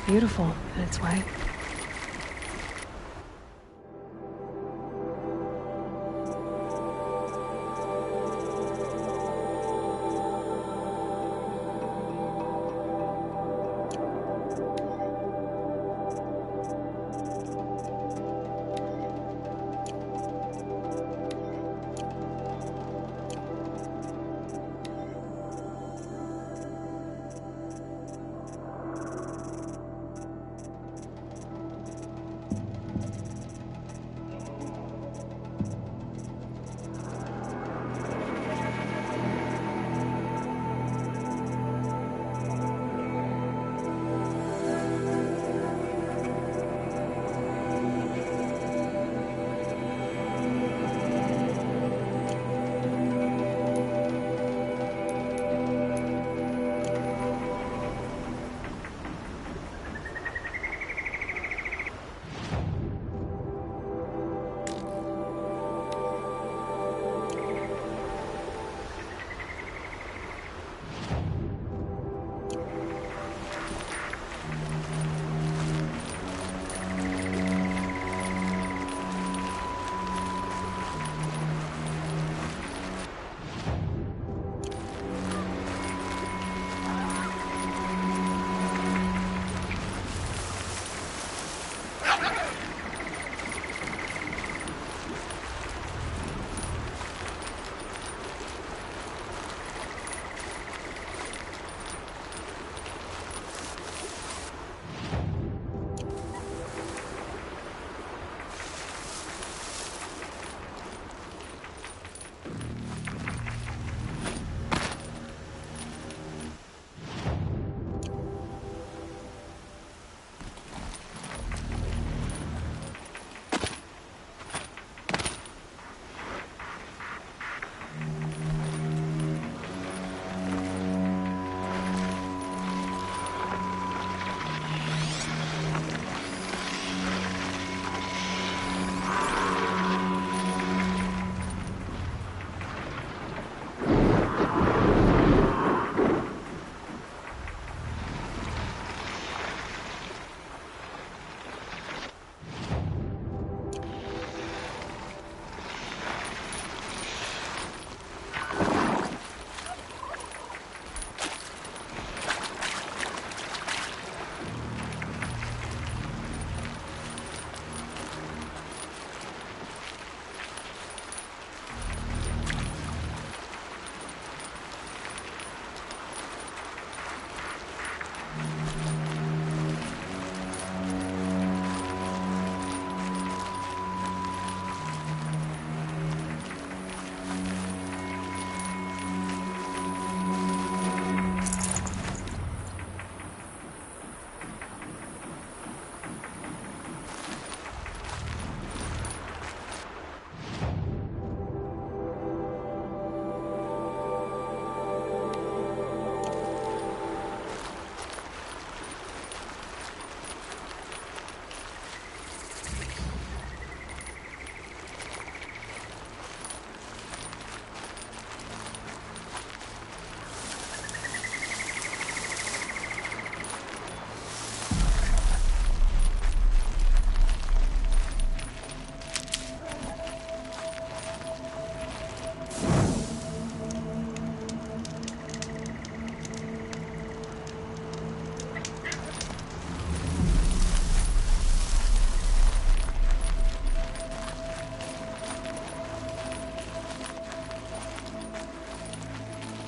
beautiful in its way.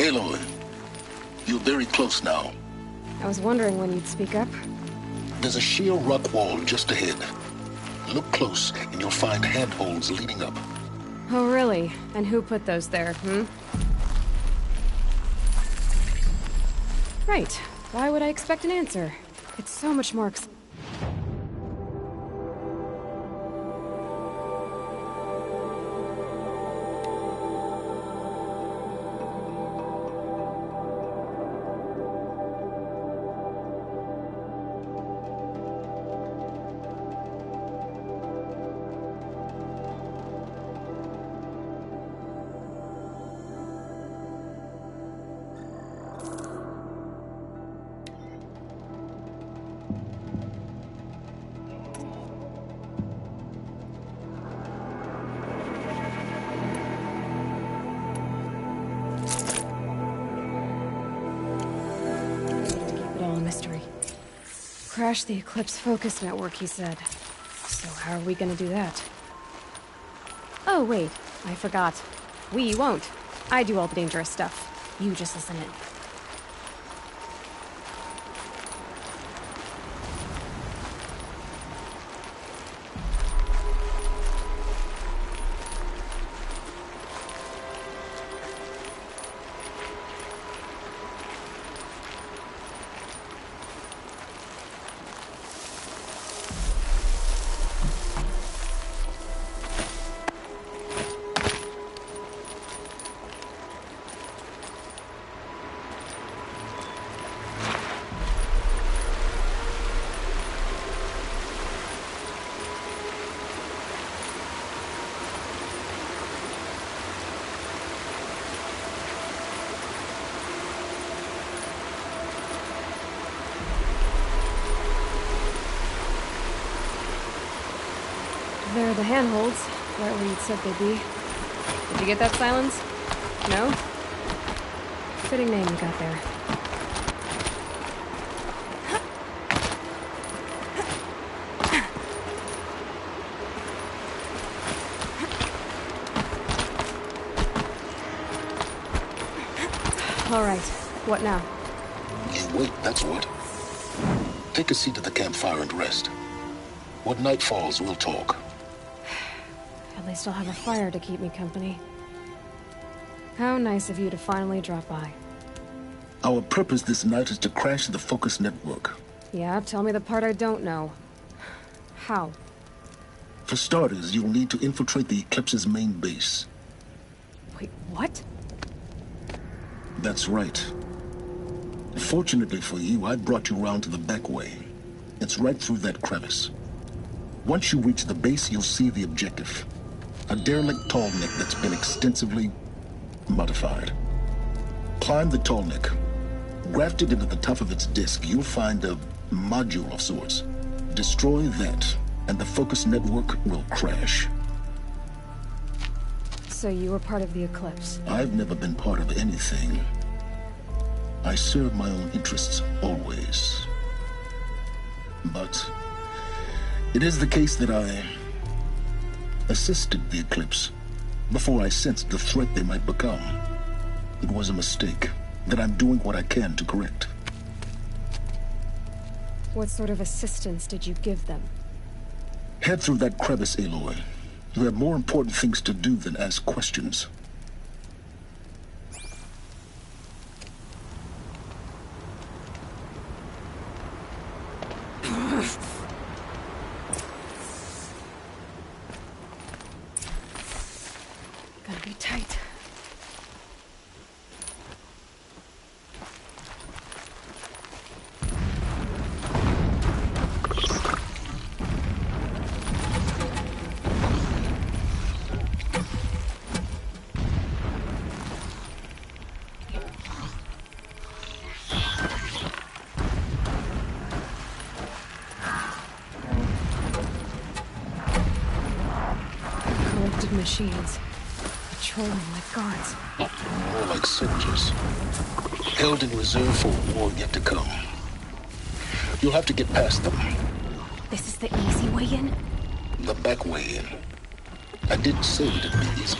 Aloy, you're very close now. I was wondering when you'd speak up. There's a sheer rock wall just ahead. Look close and you'll find handholds leading up. Oh, really? And who put those there, Right. Why would I expect an answer? It's so much more Crash the Eclipse focus network, he said. So how are we gonna do that? Oh, wait. I forgot. We won't. I do all the dangerous stuff. You just listen in. There are the handholds, right where you'd said they'd be. Did you get that, Silence? No? Fitting name you got there. All right, what now? You wait, that's what. Take a seat at the campfire and rest. When night falls, we'll talk. At least I'll have a fire to keep me company. How nice of you to finally drop by. Our purpose this night is to crash the Focus network. Yeah, tell me the part I don't know. How? For starters, you'll need to infiltrate the Eclipse's main base. Wait, what? That's right. Fortunately for you, I brought you around to the back way. It's right through that crevice. Once you reach the base, you'll see the objective. A derelict tall neck that's been extensively modified. Climb the tall neck. Grafted into the top of its disk, you'll find a module of sorts. Destroy that, and the Focus network will crash. So you were part of the Eclipse? I've never been part of anything. I serve my own interests, always. But it is the case that I assisted the Eclipse before I sensed the threat they might become. It was a mistake that I'm doing what I can to correct. What sort of assistance did you give them? Head through that crevice, Aloy. You have more important things to do than ask questions. Gonna be tight. Collected machines. Patrolling like guards. More like soldiers. Held in reserve for a war yet to come. You'll have to get past them. This is the easy way in? The back way in. I didn't say it'd be easy.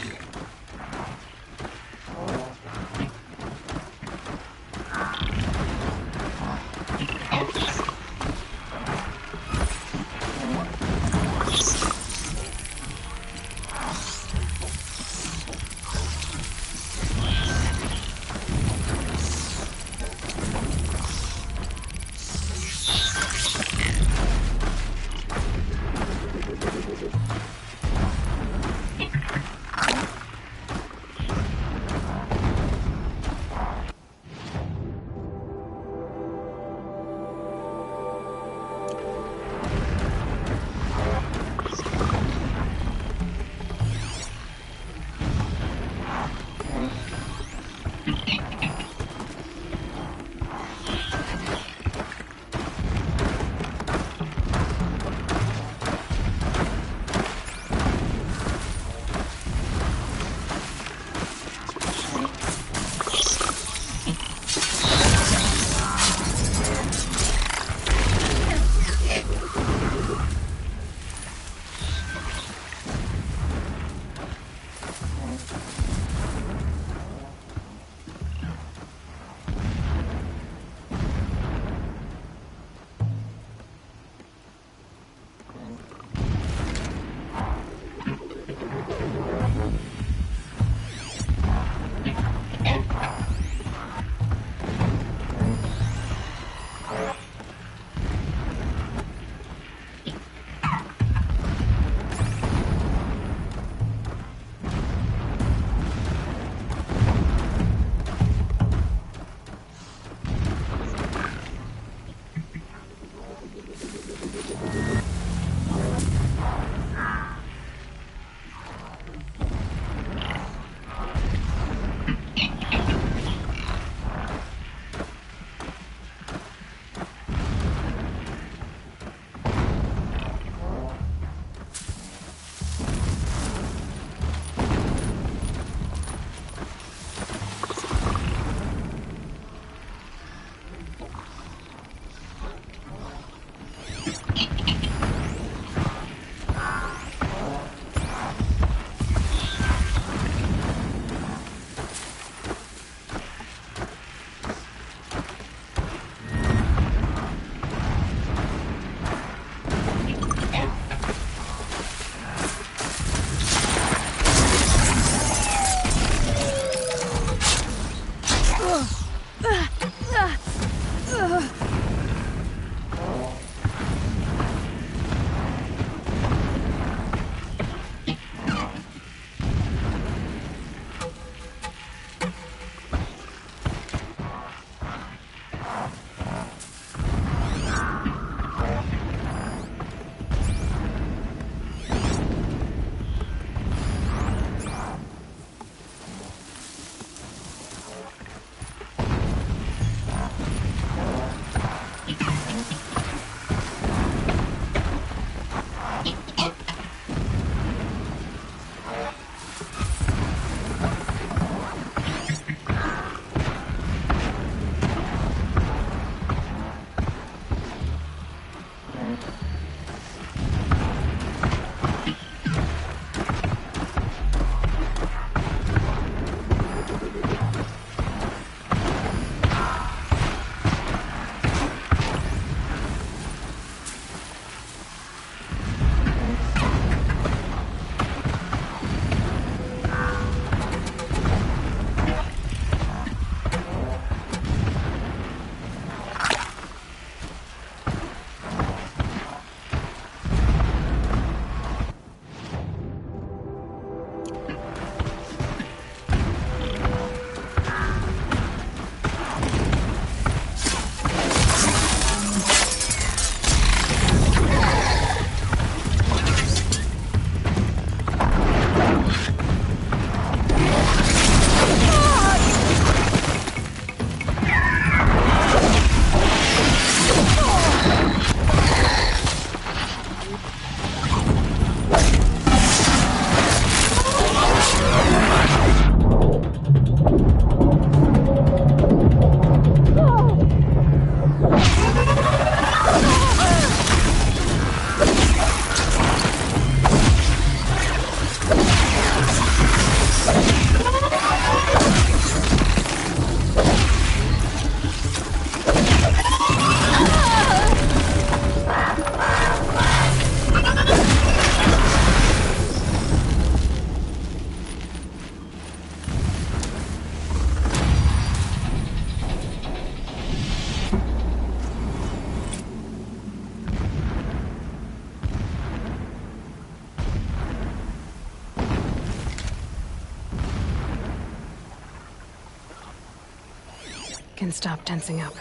Can stop tensing up.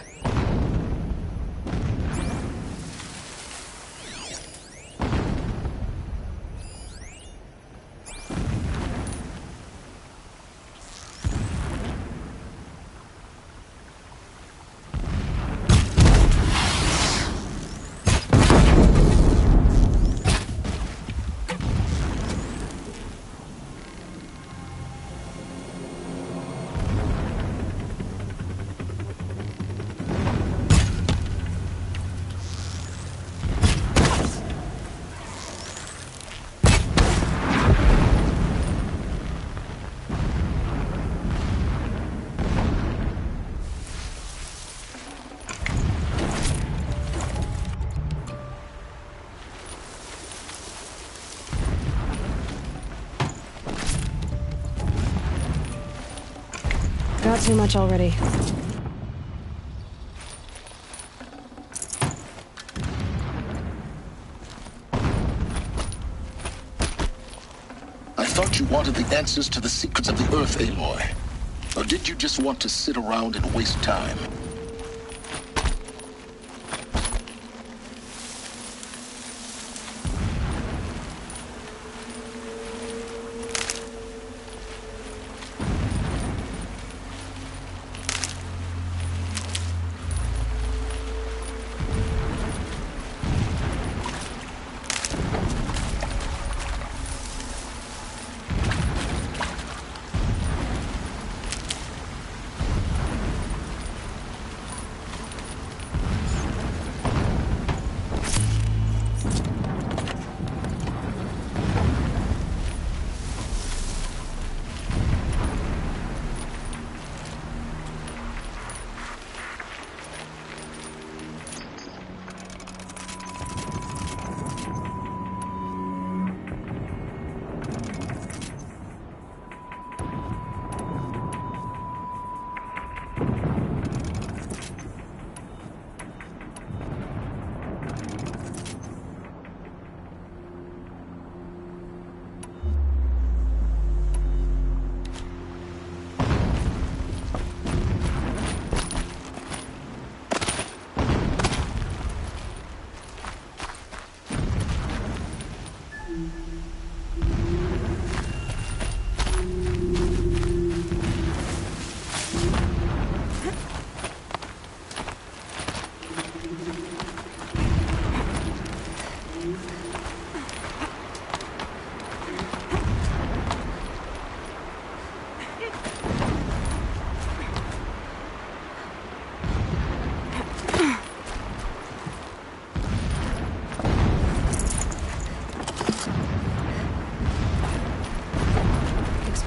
Got too much already. I thought you wanted the answers to the secrets of the Earth, Aloy. Or did you just want to sit around and waste time?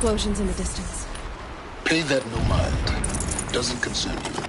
explosions in the distance. Pay that no mind. Doesn't concern you.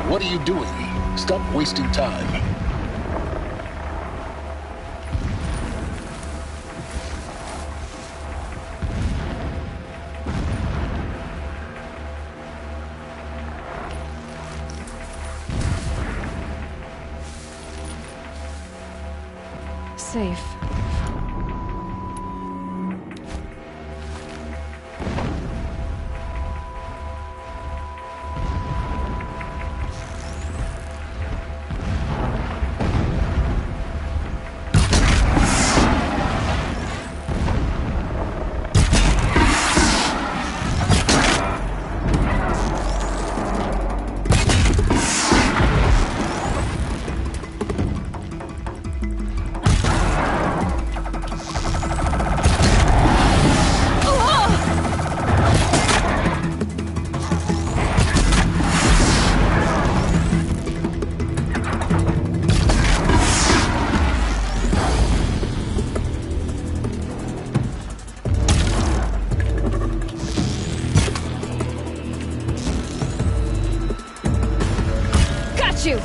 What are you doing? Stop wasting time. Safe. You!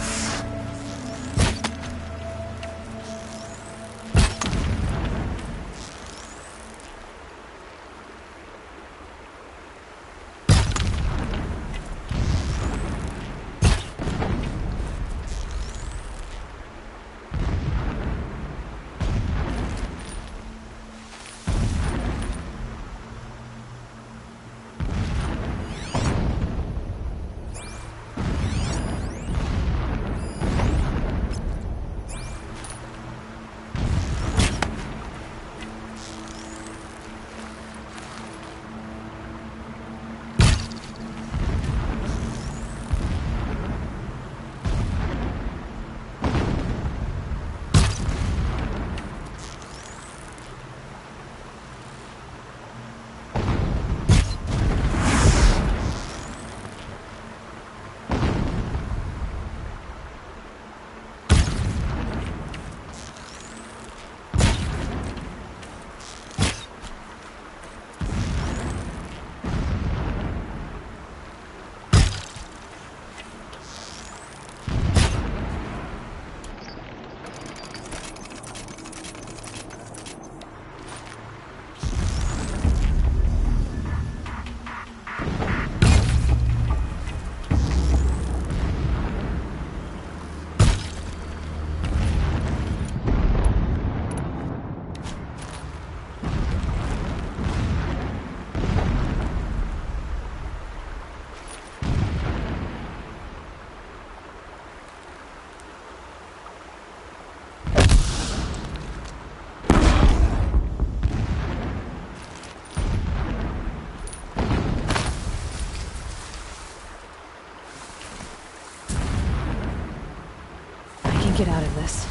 Get out of this.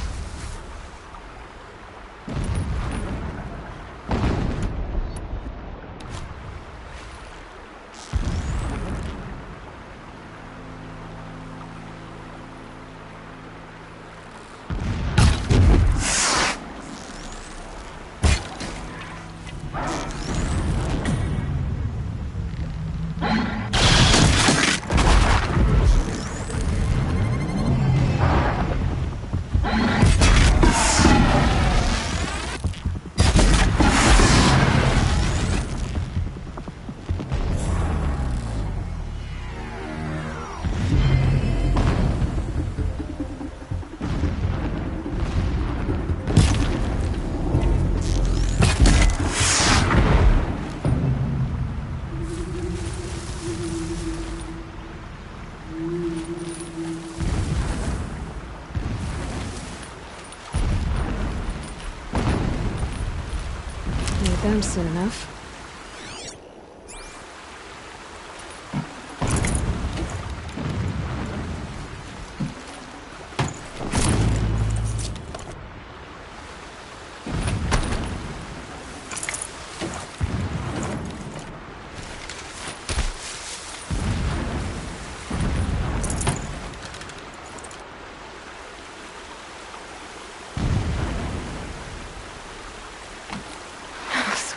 around soon enough.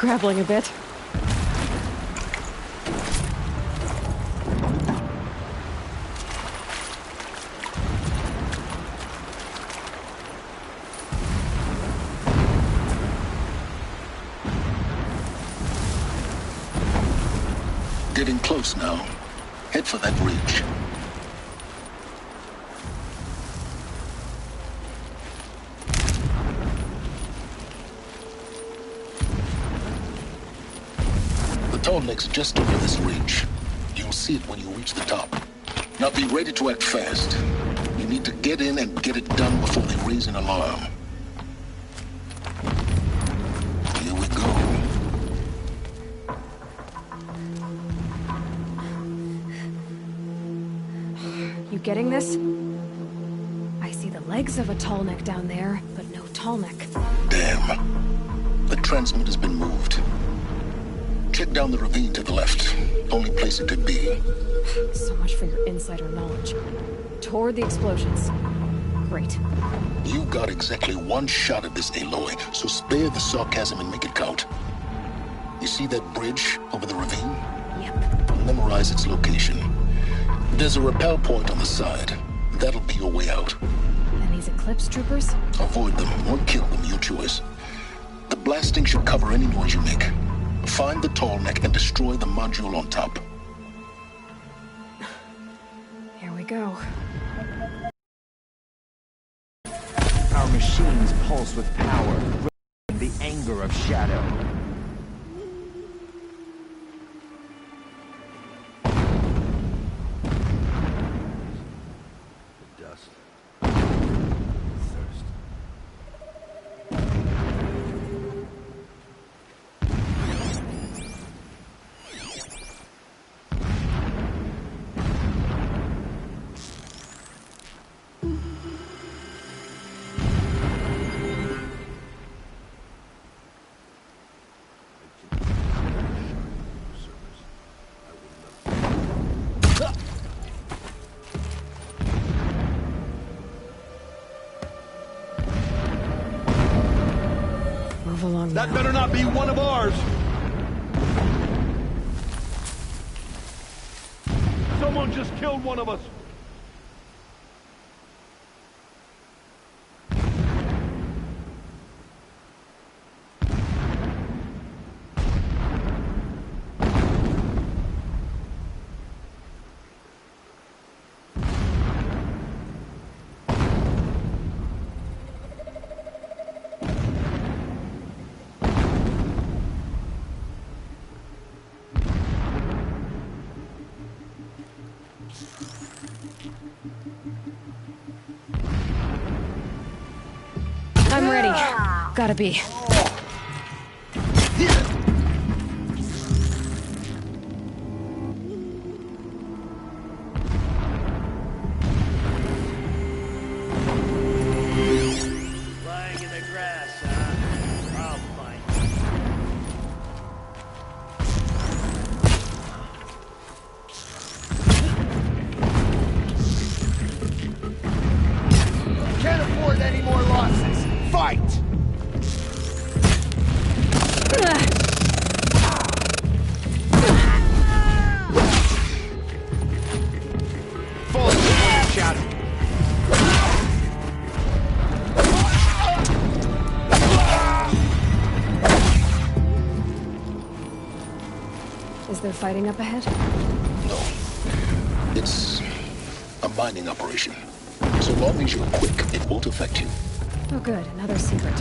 Scrabbling a bit. Getting close now. Head for that ridge. Tall neck's just over this ridge. You'll see it when you reach the top. Now be ready to act fast. You need to get in and get it done before they raise an alarm. Here we go. You getting this? I see the legs of a tall neck down there, but no tall neck. Damn. The transmitter's been moved. Check down the ravine to the left. Only place it could be. So much for your insider knowledge. Toward the explosions. Great. You got exactly one shot at this, Aloy, so spare the sarcasm and make it count. You see that bridge over the ravine? Yep. Memorize its location. There's a rappel point on the side. That'll be your way out. And these Eclipse troopers? Avoid them or kill them, your choice. The blasting should cover any noise you make. Find the tall neck and destroy the module on top. Here we go. Our machines pulse with power, the anger of Shadow. Dust. Thirst. Move along That now. better not be one of ours! Someone just killed one of us! I'm ready. Gotta be. Lying in the grass, huh? I'll find you. Can't afford any more losses. Fight! Fall into the shadow. Is there fighting up ahead? No. It's a mining operation. So long as you're quick, it won't affect you. Oh good, another secret.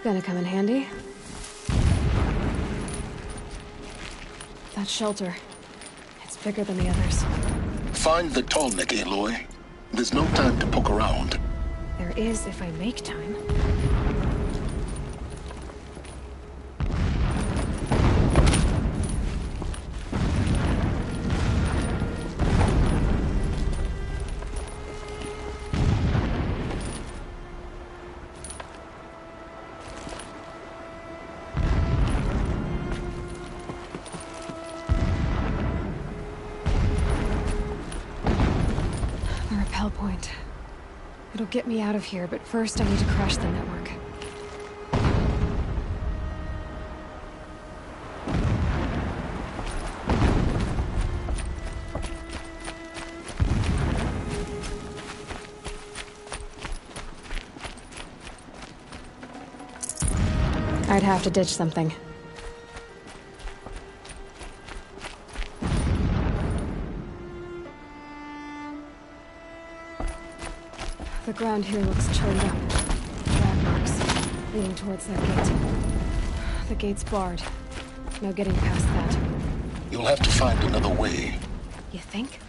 Gonna come in handy. That shelter. It's bigger than the others. Find the tall neck, Aloy. There's no time to poke around. There is if I make time. The rappel point. It'll get me out of here, but first I need to crash the network. I'd have to ditch something. The ground here looks churned up. Drag marks leading towards that gate. The gate's barred. No getting past that. You'll have to find another way. You think?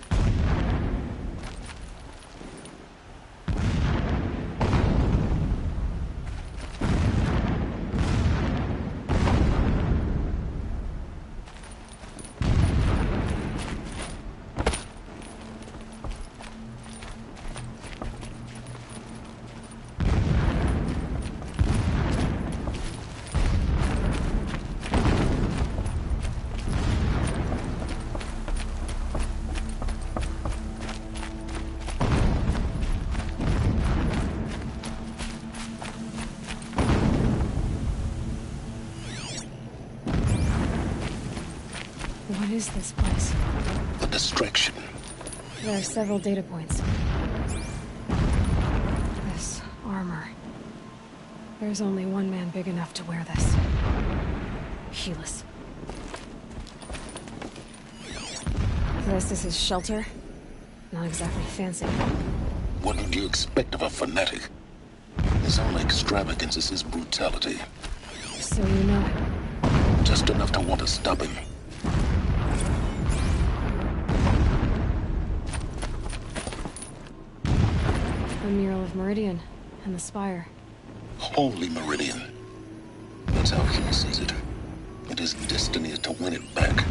What is this place? A distraction. There are several data points. This armor. There's only one man big enough to wear this. Helis. This is his shelter? Not exactly fancy. What would you expect of a fanatic? His only extravagance is his brutality. So you know him. Just enough to want to stop him. A mural of Meridian and the spire. Holy Meridian. That's how he sees it. And his destiny is to win it back.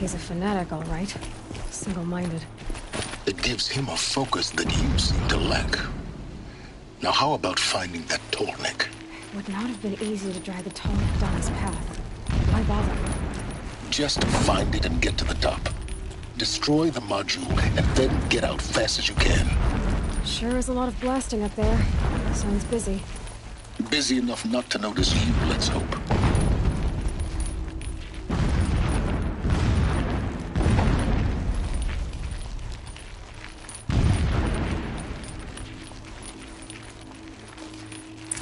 He's a fanatic, all right. Single-minded. It gives him a focus that you seem to lack. Now how about finding that tall neck? Would not have been easy to drag the tall neck down his path. Why bother? Just find it and get to the top. Destroy the module and then get out fast as you can. Sure is a lot of blasting up there. Sounds busy. Busy enough not to notice you, let's hope.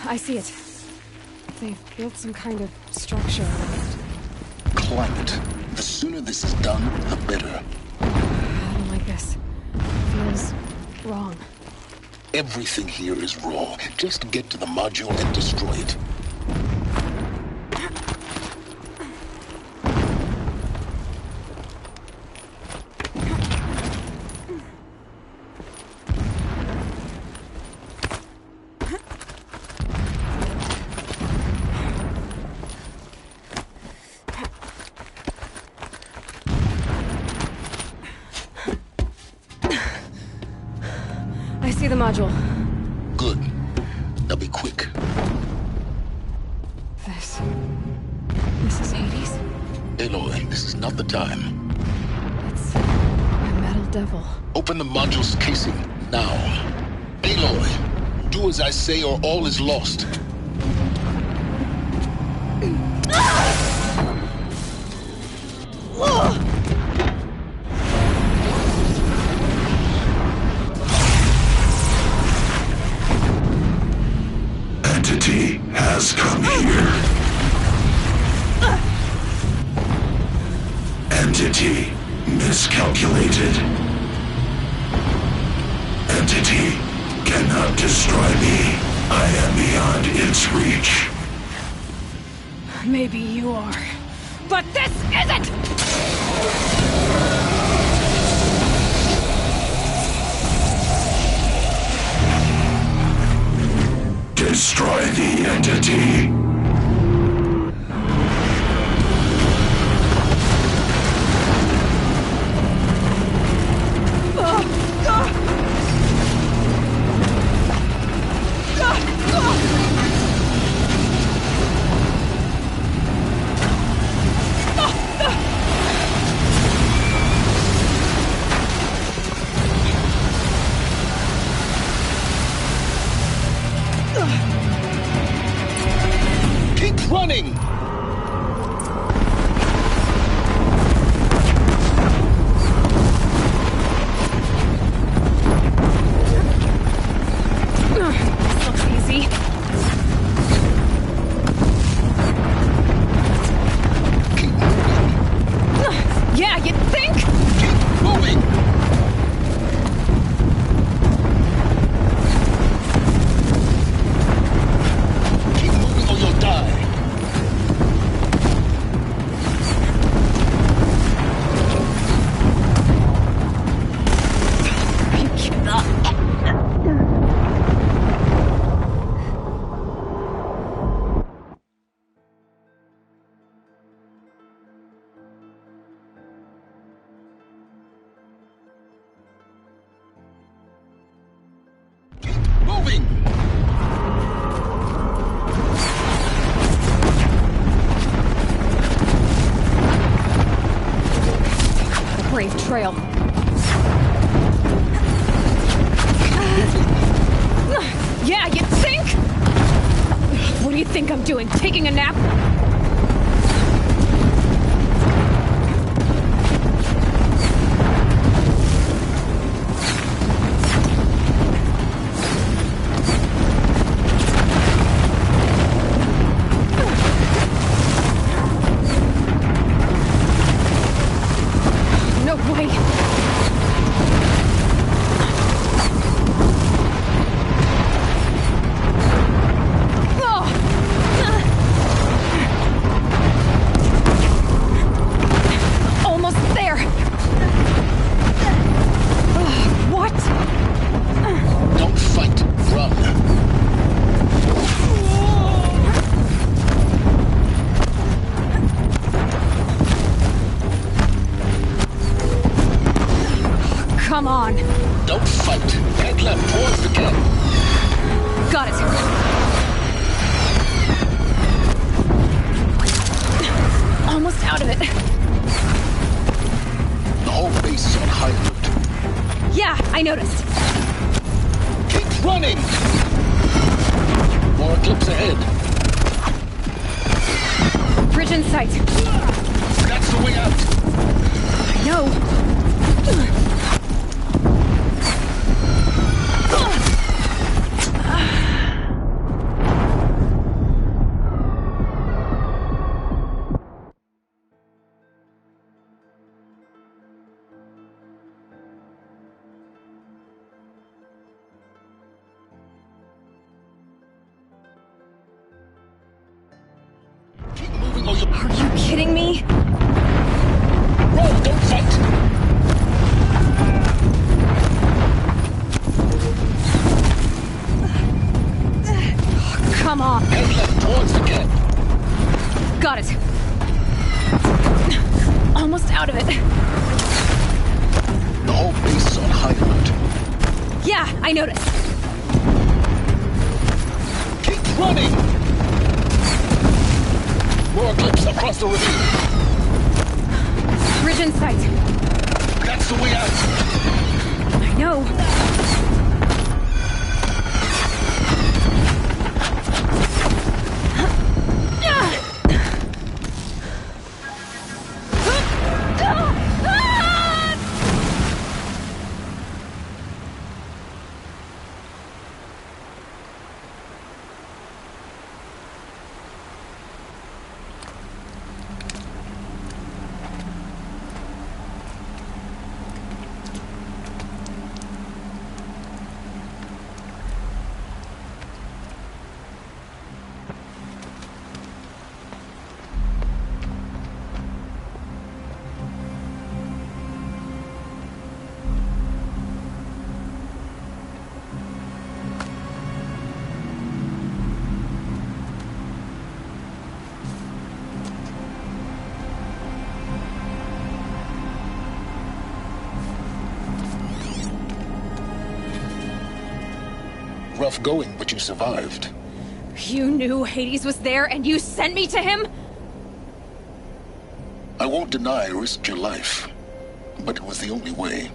I see it. They've built some kind of structure around it. Climb it. The sooner this is done, the better. I don't like this. Feels wrong. Everything here is wrong. Just get to the module and destroy it. I see the module. Good. Now be quick. This is Hades? Aloy, this is not the time. It's a metal devil. Open the module's casing, now. Aloy, do as I say or all is lost. has come here. Entity miscalculated. Entity cannot destroy me. I am beyond its reach. Maybe you are. But this isn't! Destroy the entity. Keep running! This looks easy. Keep moving. Yeah, you'd think? Keep moving! Keep moving or you'll die. You cannot. Keep moving! A brave trail. Yeah, you'd think? What do you think I'm doing? Taking a nap? No way. Almost there. What? Don't fight, run. Come on. Don't fight. Head left towards the camp. Got it. Almost out of it. The whole base is on high alert. Yeah, I noticed. Keep running! More eclipse ahead. Bridge in sight. That's the way out. I know. Keep moving or you'll... Are you kidding me? Roll, don't fight! Come on. Head left towards the camp. Got it. Almost out of it. The whole base is on high alert. Yeah, I noticed. Keep running! More eclipse across the ravine. Bridge in sight. That's the way out. I know. rough going, but you survived. You knew Hades was there and you sent me to him? I won't deny I risked your life, but it was the only way.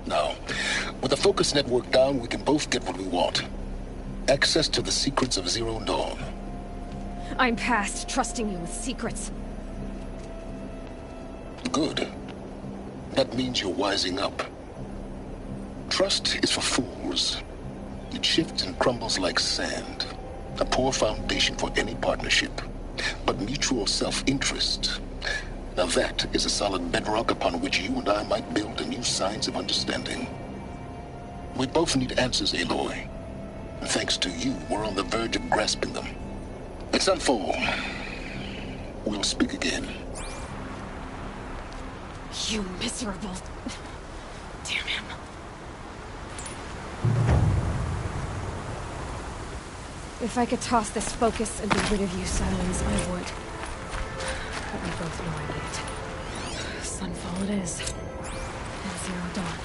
Now, with the focus network down, we can both get what we want. Access to the secrets of Zero Dawn. I'm past trusting you with secrets. Good. That means you're wising up. Trust is for fools. It shifts and crumbles like sand. A poor foundation for any partnership. But mutual self-interest, now that is a solid bedrock upon which you and I might build a new science of understanding. We both need answers, Aloy. And thanks to you, we're on the verge of grasping them. Let's unfold. We'll speak again. You miserable... Damn him. If I could toss this focus and be rid of you, Silence, I would. But we both know I need it. Sunfall it is. And Zero Dawn.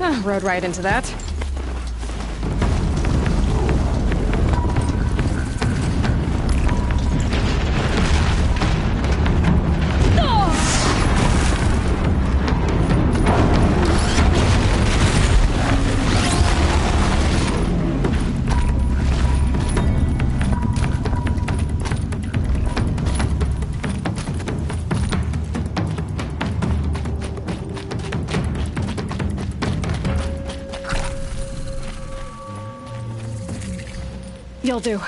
Rode right into that. You'll do.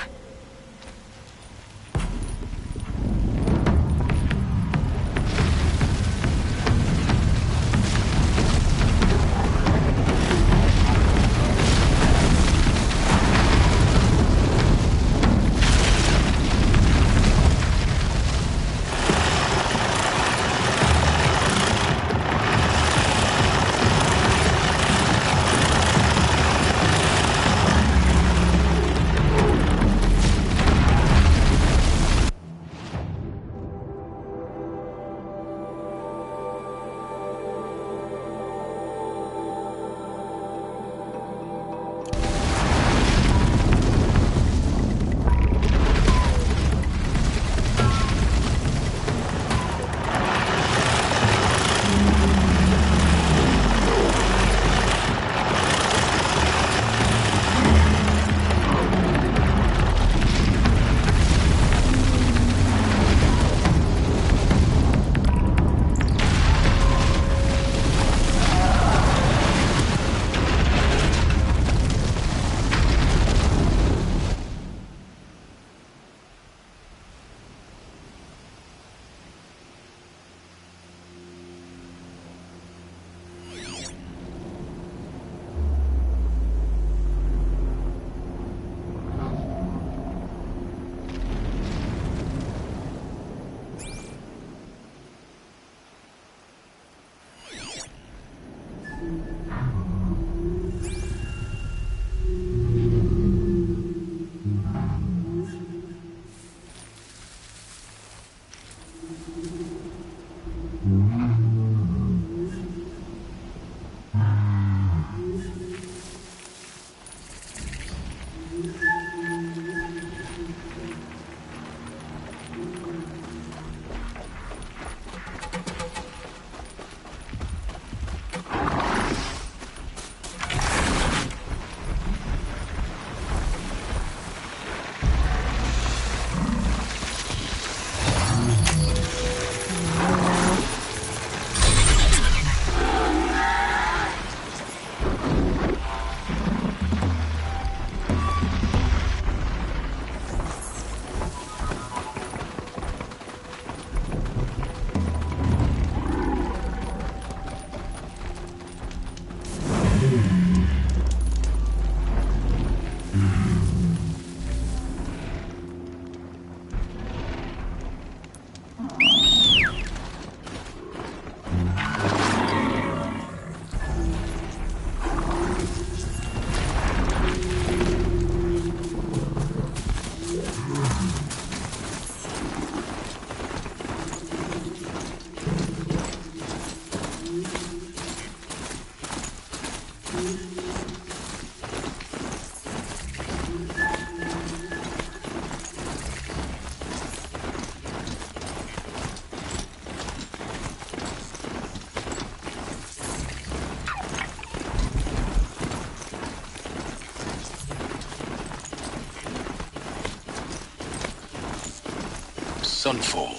Sunfall.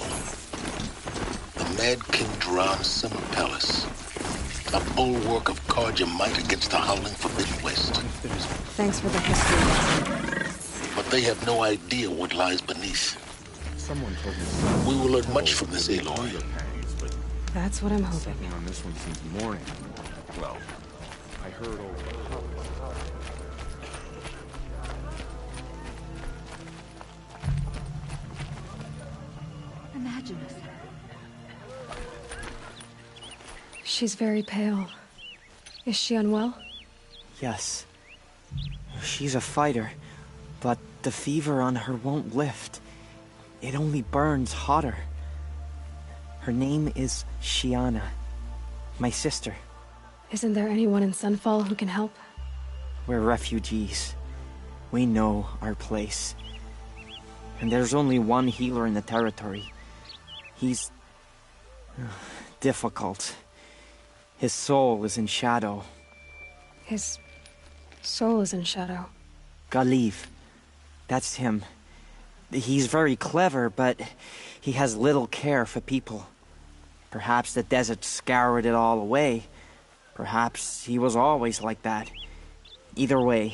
The Mad King Duran's summer palace. A bulwark of carja might against the howling Forbidden West. Thanks for the history lesson. But they have no idea what lies beneath. Someone told me We will learn much from this, Aloy. That's what I'm hoping. something on this one seems more animal. Well, I heard over. Imagine us. She's very pale. Is she unwell? Yes. She's a fighter, but the fever on her won't lift. It only burns hotter. Her name is Shiana, my sister. Isn't there anyone in Sunfall who can help? We're refugees. We know our place. And there's only one healer in the territory. He's... difficult. His soul is in shadow. His soul is in shadow. Galiv. That's him. He's very clever, but he has little care for people. Perhaps the desert scoured it all away. Perhaps he was always like that. Either way,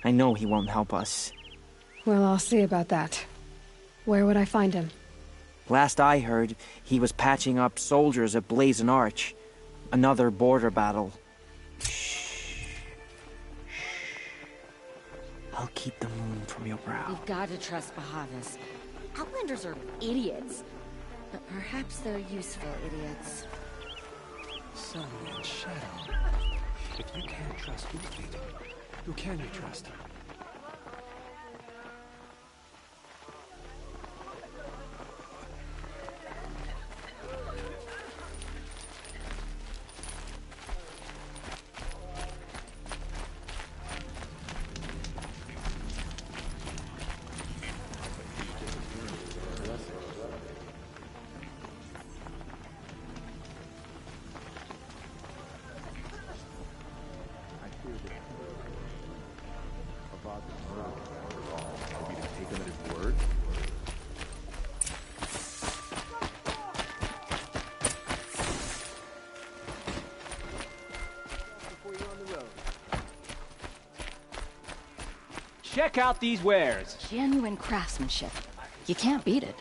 I know he won't help us. Well, I'll see about that. Where would I find him? Last I heard, he was patching up soldiers at Blazon Arch. Another border battle. Shh. I'll keep the moon from your brow. We've got to trust Bahavas. Outlanders are idiots. But perhaps they're useful idiots. Sun and Shadow. If you can't trust Uthid, who can you trust? Check out these wares. Genuine craftsmanship. You can't beat it.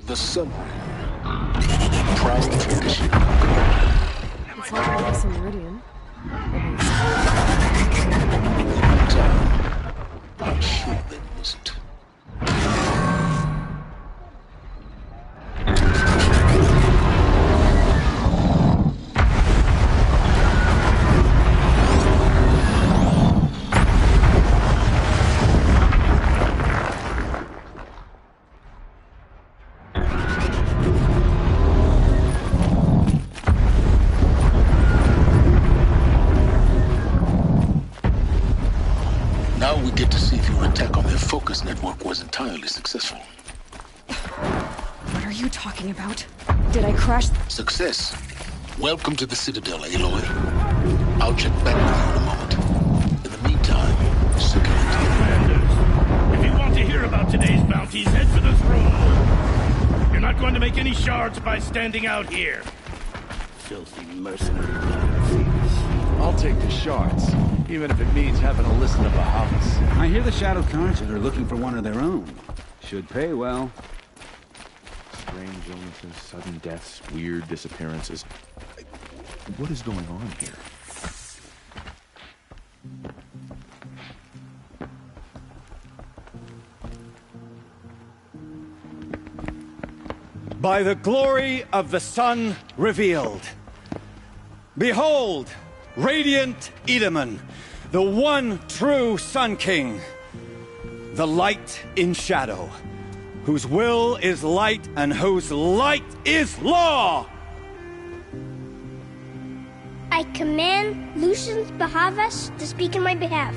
The sun. Proud tradition. It's not really some meridian. I'm sure it wasn't. Now we get to see if your attack on their focus network was entirely successful. What are you talking about? Did I crash? Success. Welcome to the Citadel, Aloy. I'll check back with you in a moment. In the meantime, circulate. Commanders, if you want to hear about today's bounties, head for the throne. You're not going to make any shards by standing out here. Filthy mercenary thieves. I'll take the shards, even if it means having to listen to Bahavas. I hear the Shadow Cards are looking for one of their own. Should pay well. Strange illnesses, sudden deaths, weird disappearances. What is going on here? By the glory of the sun revealed. Behold, radiant Edaman, the one true Sun King. The light in shadow, whose will is light and whose light is law! I command Lucius Bahavas to speak in my behalf.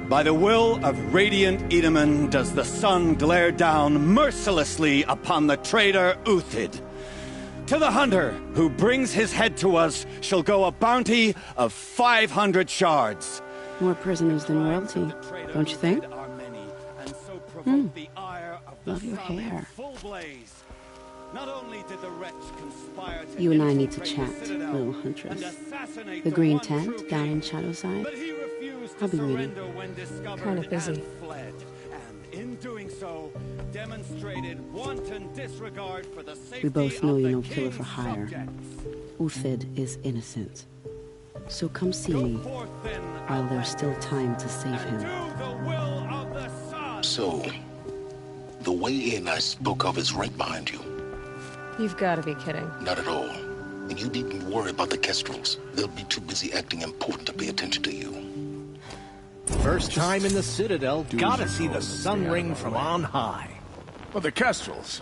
By the will of radiant Edaman does the sun glare down mercilessly upon the traitor Uthid. To the hunter who brings his head to us shall go a bounty of 500 shards. More prisoners than royalty, don't you think? Love your hair. You and I need to chat, little huntress. The green tent down in Shadowside. I'll be waiting. Kind of busy. In doing so, demonstrated wanton disregard for the safety We both know of you're the no killer king's for hire. subjects. Uthid is innocent. So come see me, while there's still time to save him. So, the way in I spoke of is right behind you. You've got to be kidding. Not at all. And you needn't worry about the Kestrels. They'll be too busy acting important to pay attention to you. First time in the Citadel, gotta see the sun ring from on high. But the Kestrels.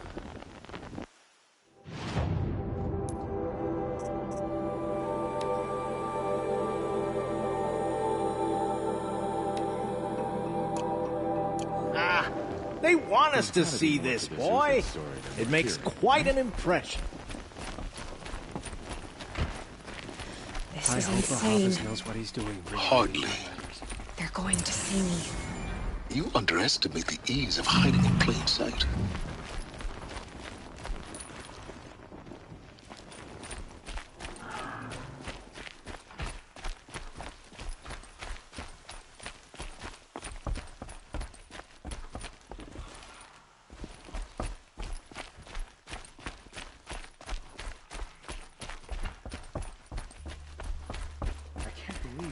They want us to see this, boy. It makes quite an impression. This is insane. knows what he's doing. Hardly. They're going to see me. You underestimate the ease of hiding in plain sight.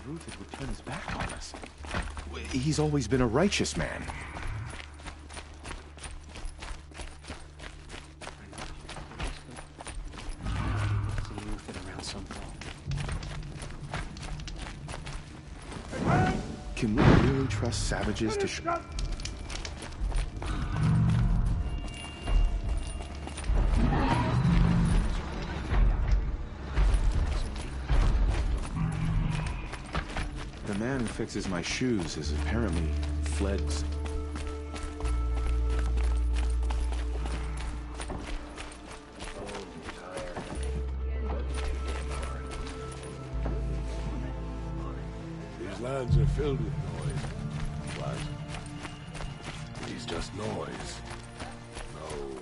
Ruthed would turn his back on us. He's always been a righteous man. Can we really trust savages to The man who fixes my shoes has apparently fled. These lands are filled with noise. What? He's just noise. No.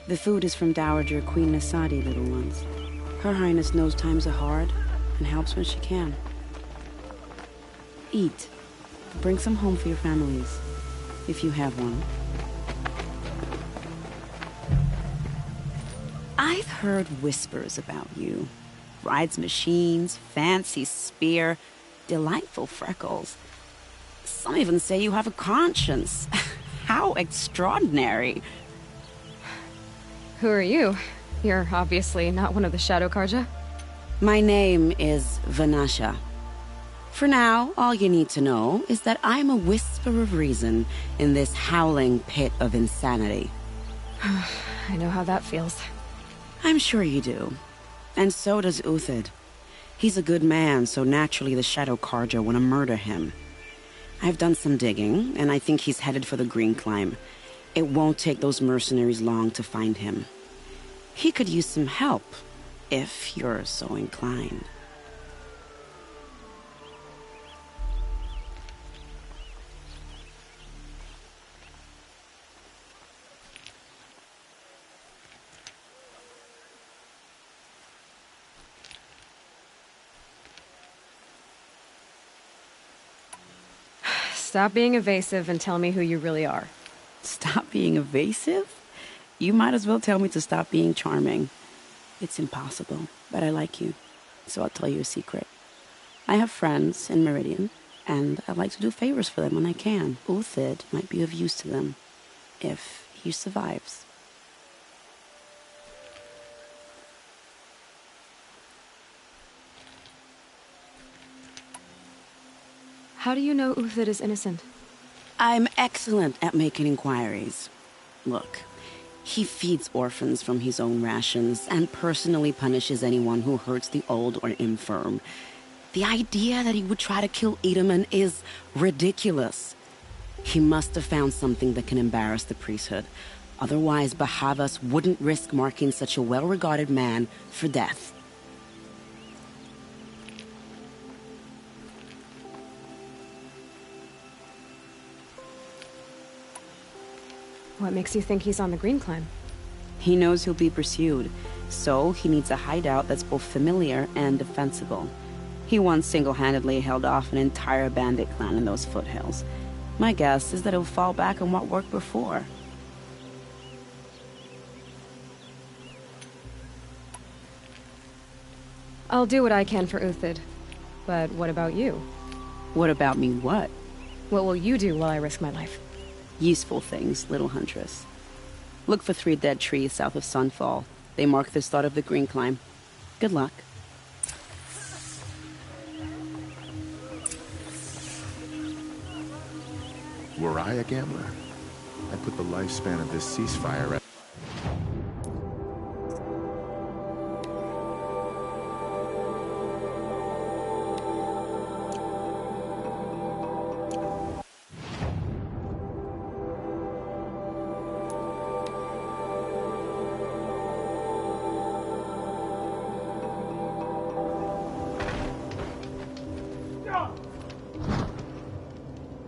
The food is from Dowager Queen Nasadi, little ones. Her Highness knows times are hard and helps when she can. Eat. Bring some home for your families, if you have one. I've heard whispers about you. Rides machines, fancy spear, delightful freckles. Some even say you have a conscience. How extraordinary. Who are you? You're obviously not one of the Shadow Karja. My name is Vanasha. For now, all you need to know is that I'm a whisper of reason in this howling pit of insanity. I know how that feels. I'm sure you do. And so does Uthid. He's a good man, so naturally the Shadow Karja want to murder him. I've done some digging, and I think he's headed for the Green Climb. It won't take those mercenaries long to find him. He could use some help, if you're so inclined. Stop being evasive and tell me who you really are. Stop being evasive? You might as well tell me to stop being charming. It's impossible, but I like you, so I'll tell you a secret. I have friends in Meridian, and I like to do favors for them when I can. Uthid might be of use to them, if he survives. How do you know Uthid is innocent? I'm excellent at making inquiries. Look, he feeds orphans from his own rations and personally punishes anyone who hurts the old or infirm. The idea that he would try to kill Edelman is ridiculous. He must have found something that can embarrass the priesthood. Otherwise, Bahavas wouldn't risk marking such a well-regarded man for death. What makes you think he's on the Green Climb? He knows he'll be pursued, so he needs a hideout that's both familiar and defensible. He once single-handedly held off an entire bandit clan in those foothills. My guess is that he'll fall back on what worked before. I'll do what I can for Uthid. But what about you? What about me what? What will you do while I risk my life? Useful things, little huntress. Look for 3 dead trees south of Sunfall. They mark the start of the Green Climb. Good luck. Were I a gambler, I'd put the lifespan of this ceasefire at...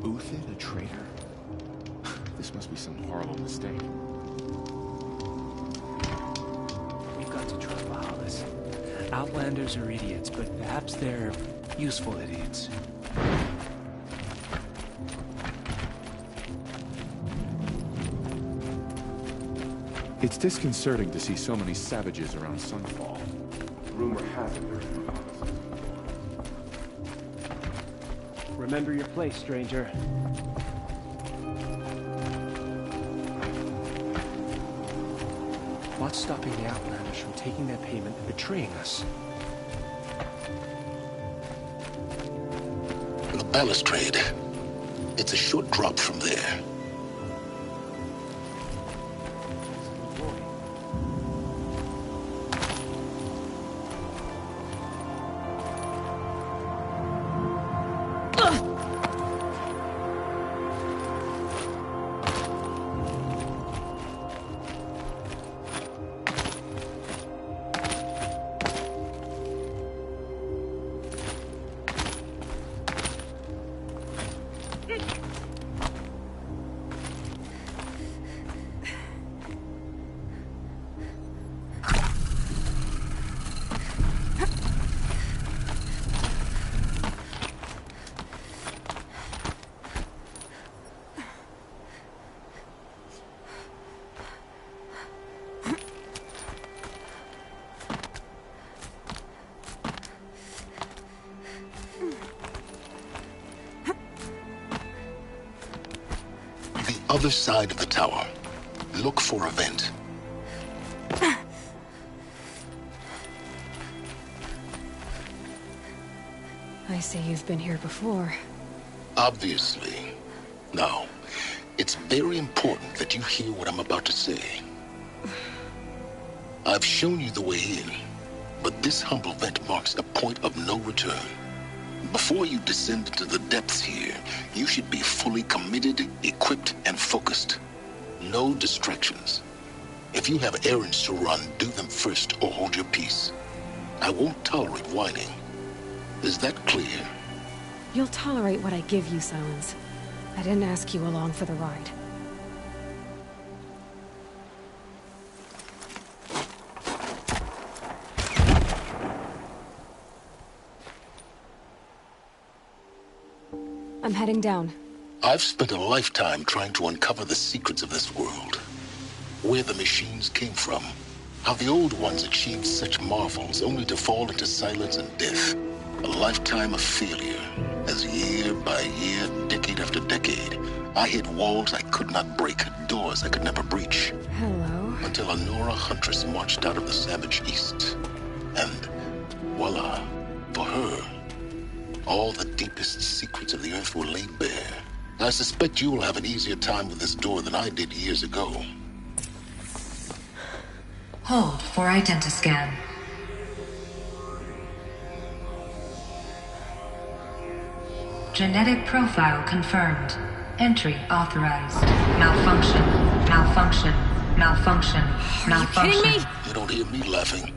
Uthid, a traitor? This must be some horrible mistake. We've got to trust Bahamas. Outlanders are idiots, but perhaps they're useful idiots. It's disconcerting to see so many savages around Sunfall. Rumor has it there's... Remember your place, stranger. What's stopping the Outlanders from taking their payment and betraying us? The balustrade. It's a short drop from there. Other side of the tower. Look for a vent. I see you've been here before. Obviously. Now, it's very important that you hear what I'm about to say. I've shown you the way in, but this humble vent marks a point of no return. Before you descend into the depths here, you should be fully committed, equipped, and focused. No distractions. If you have errands to run, do them first or hold your peace. I won't tolerate whining. Is that clear? You'll tolerate what I give you, Silence. I didn't ask you along for the ride. I'm heading down. I've spent a lifetime trying to uncover the secrets of this world. Where the machines came from. How the old ones achieved such marvels only to fall into silence and death. A lifetime of failure, as year by year, decade after decade, I hit walls I could not break, doors I could never breach. Hello. Until a Nora huntress marched out of the savage east. And voila, for her, all the deepest secrets of the earth were laid bare. I suspect you will have an easier time with this door than I did years ago. Hold for identiscan. Genetic profile confirmed. Entry authorized. Malfunction. Malfunction. Malfunction. Malfunction. Are you kidding me? You don't hear me laughing.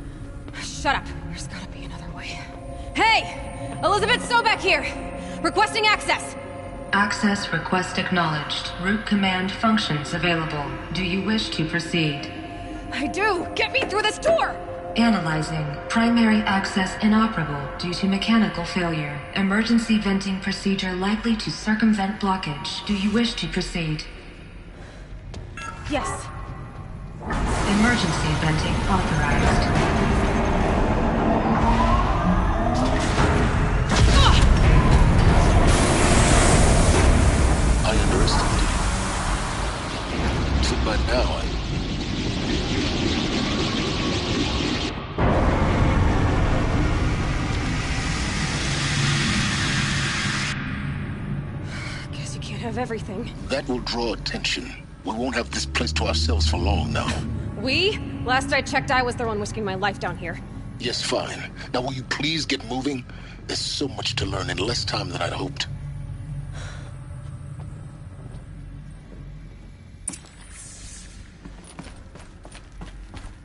Shut up. There's gotta be another way. Hey! Elizabeth Sobeck here! Requesting access! Access request acknowledged. Root command functions available. Do you wish to proceed? I do! Get me through this door! Analyzing. Primary access inoperable due to mechanical failure. Emergency venting procedure likely to circumvent blockage. Do you wish to proceed? Yes. Emergency venting authorized. I underestimated. So by now, Guess you can't have everything. that will draw attention. We won't have this place to ourselves for long now. We? Last I checked, I was the one risking my life down here. Yes, fine. Now will you please get moving? There's so much to learn in less time than I'd hoped.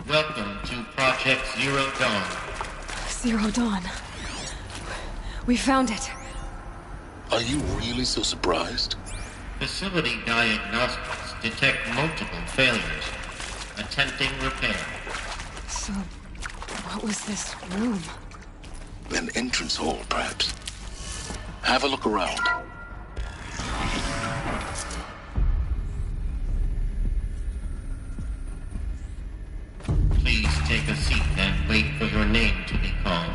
Welcome to Project Zero Dawn. Zero Dawn. We found it. Are you really so surprised? Facility diagnostics detect multiple failures. Attempting repair. So, what was this room? An entrance hall, perhaps. Have a look around. Please take a seat and wait for your name to be called.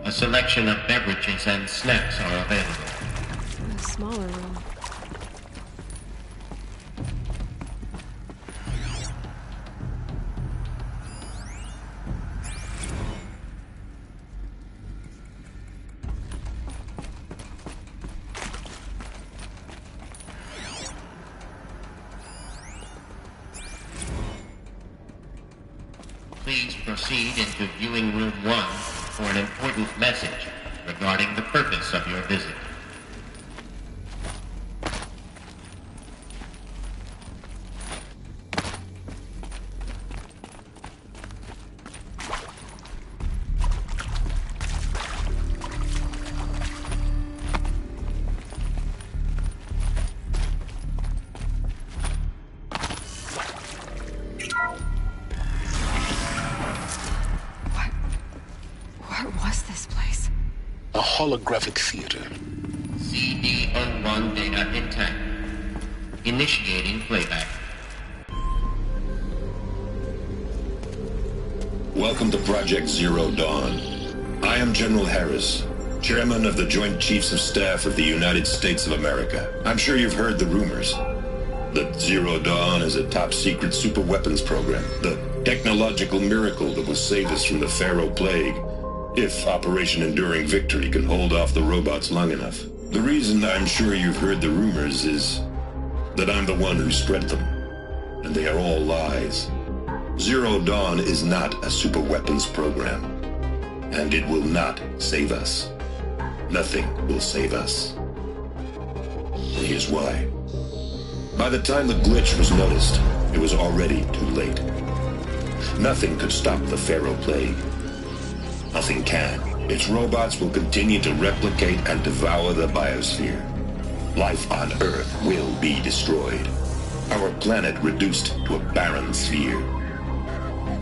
A selection of beverages and snacks are available. A smaller room. Please proceed into viewing room 1 for an important message regarding the purpose of your visit. What was this place? A holographic theater. CD01 data intact. Initiating playback. Welcome to Project Zero Dawn. I am General Harris, Chairman of the Joint Chiefs of Staff of the United States of America. I'm sure you've heard the rumors that Zero Dawn is a top-secret superweapons program, the technological miracle that will save us from the Pharaoh Plague, if Operation Enduring Victory can hold off the robots long enough. The reason I'm sure you've heard the rumors is that I'm the one who spread them, and they are all lies. Zero Dawn is not a superweapons program, and it will not save us. Nothing will save us. And here's why. By the time the glitch was noticed, it was already too late. Nothing could stop the Pharaoh Plague. Nothing can. Its robots will continue to replicate and devour the biosphere. Life on Earth will be destroyed. Our planet reduced to a barren sphere.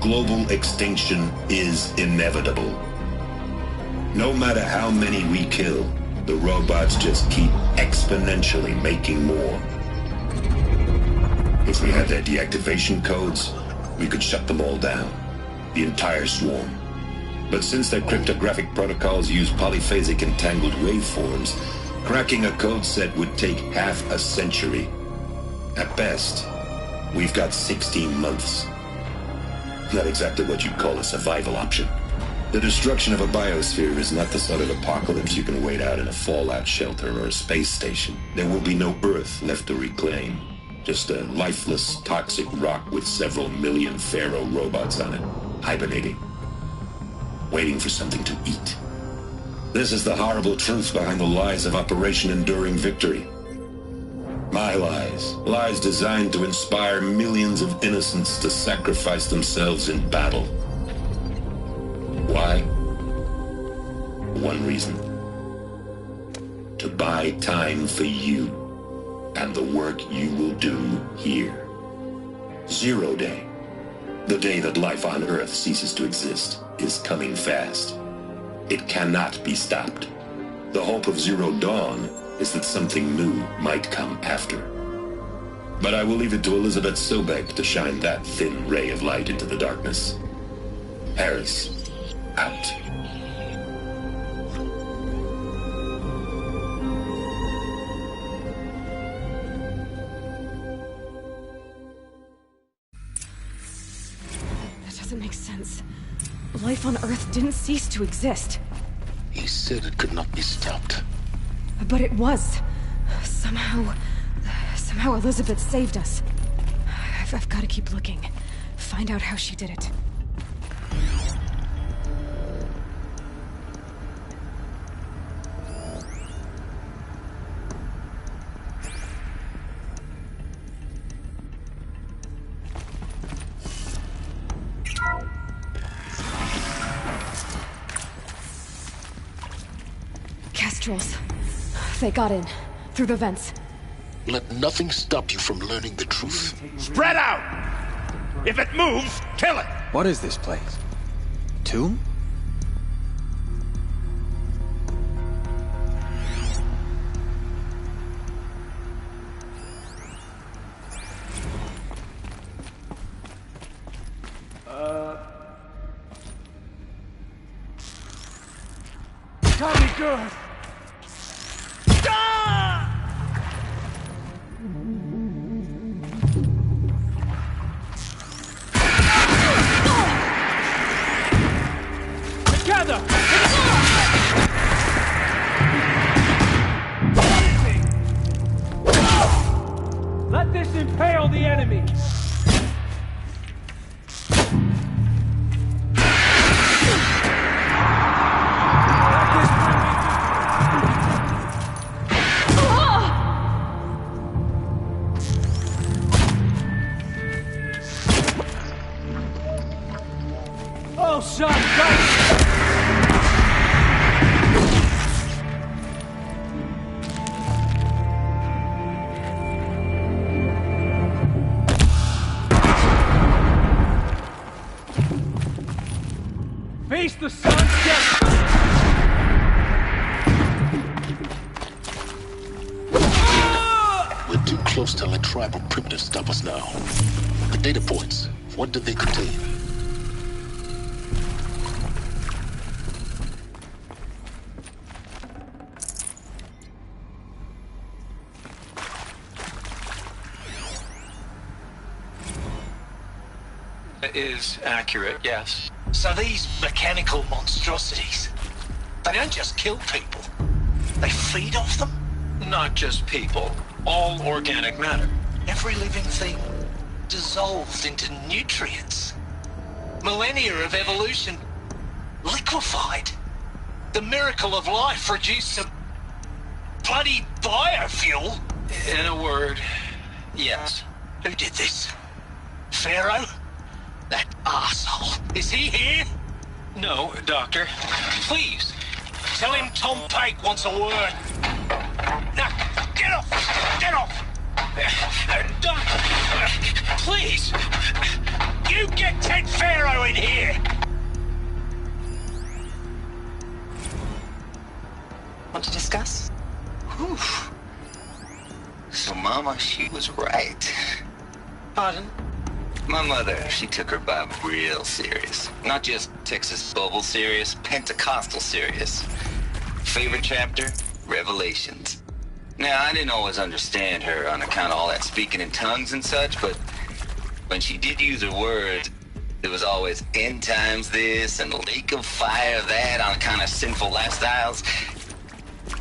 Global extinction is inevitable. No matter how many we kill, the robots just keep exponentially making more. If we had their deactivation codes, we could shut them all down. The entire swarm. But since their cryptographic protocols use polyphasic entangled waveforms, cracking a code set would take half a century. At best, we've got 16 months. Not exactly what you'd call a survival option. The destruction of a biosphere is not the sort of apocalypse you can wait out in a fallout shelter or a space station. There will be no Earth left to reclaim. Just a lifeless, toxic rock with several million Pharaoh robots on it, hibernating. Waiting for something to eat. This is the horrible truth behind the lies of Operation Enduring Victory. My lies. Lies designed to inspire millions of innocents to sacrifice themselves in battle. Why? One reason. to buy time for you and the work you will do here. Zero Day, the day that life on Earth ceases to exist, is coming fast. It cannot be stopped. The hope of Zero Dawn is that something new might come after. But I will leave it to Elizabeth Sobek to shine that thin ray of light into the darkness. Harris, out. That doesn't make sense. Life on Earth didn't cease to exist. He said it could not be stopped. But it was. Somehow Elizabeth saved us. I've got to keep looking. Find out how she did it. Kestrels. They got in. Through the vents. Let nothing stop you from learning the truth. Spread out! If it moves, kill it! What is this place? Tomb? Tommy, good! Together! Let this impale the enemy! Oh, shot! Face the sun's death! We're too close to let tribal primitives stop us now. The data points, what did they contain? Is accurate, yes. So these mechanical monstrosities, they don't just kill people, they feed off them? Not just people, all organic matter. Every living thing dissolved into nutrients. Millennia of evolution liquefied. The miracle of life reduced to bloody biofuel. In a word, yes. Who did this? Pharaoh? That asshole. Is he here? No, Doctor. Please, tell him Tom Pike wants a word. Now, get off! Get off! Doctor, please! You get Ted Pharaoh in here! Want to discuss? Whew. So, Mama, she was right. Pardon? My mother, she took her Bible real serious. Not just Texas Bubble serious, Pentecostal serious. Favorite chapter? Revelations. Now, I didn't always understand her on account of all that speaking in tongues and such, but when she did use her words, there was always end times this and lake of fire that on account of sinful lifestyles.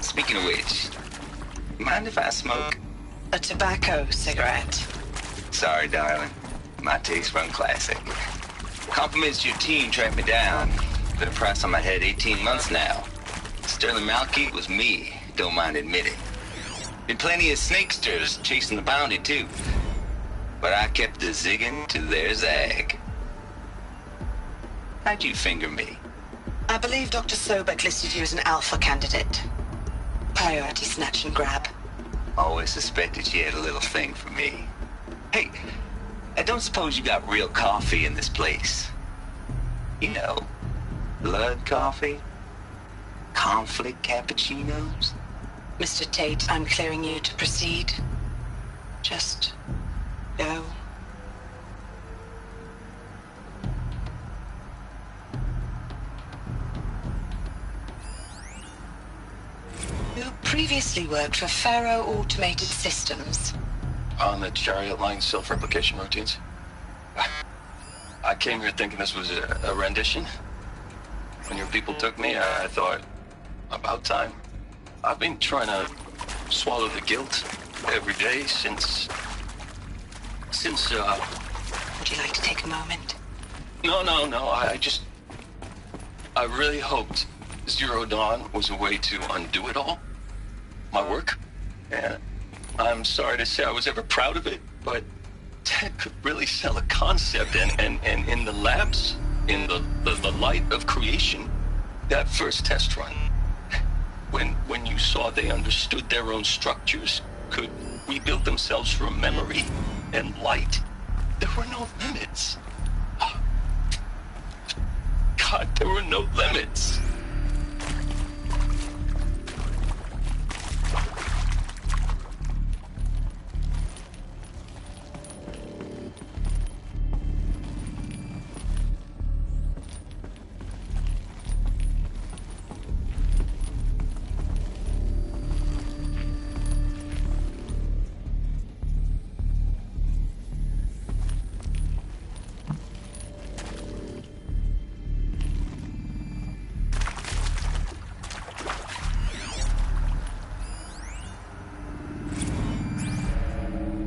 Speaking of which, mind if I smoke? A tobacco cigarette. Sorry, darling. My taste run classic. Compliments to your team tracked me down. Been a price on my head 18 months now. Sterling Malky was me, don't mind admitting. Been plenty of snakesters chasing the bounty too. But I kept the zigging to their zag. How'd you finger me? I believe Dr. Sobek listed you as an alpha candidate. Priority snatch and grab. Always suspected you had a little thing for me. Hey, I don't suppose you got real coffee in this place? You know, blood coffee? Conflict cappuccinos? Mr. Tate, I'm clearing you to proceed. Just go. You previously worked for Faro Automated Systems. On the chariot line self-replication routines? I came here thinking this was a rendition. When your people took me, I thought, about time. I've been trying to swallow the guilt every day since... Would you like to take a moment? No, I really hoped Zero Dawn was a way to undo it all. My work. And I'm sorry to say I was ever proud of it, but Ted could really sell a concept, and in the labs, in the light of creation, that first test run, when you saw they understood their own structures, could rebuild themselves from memory and light, there were no limits. God, there were no limits.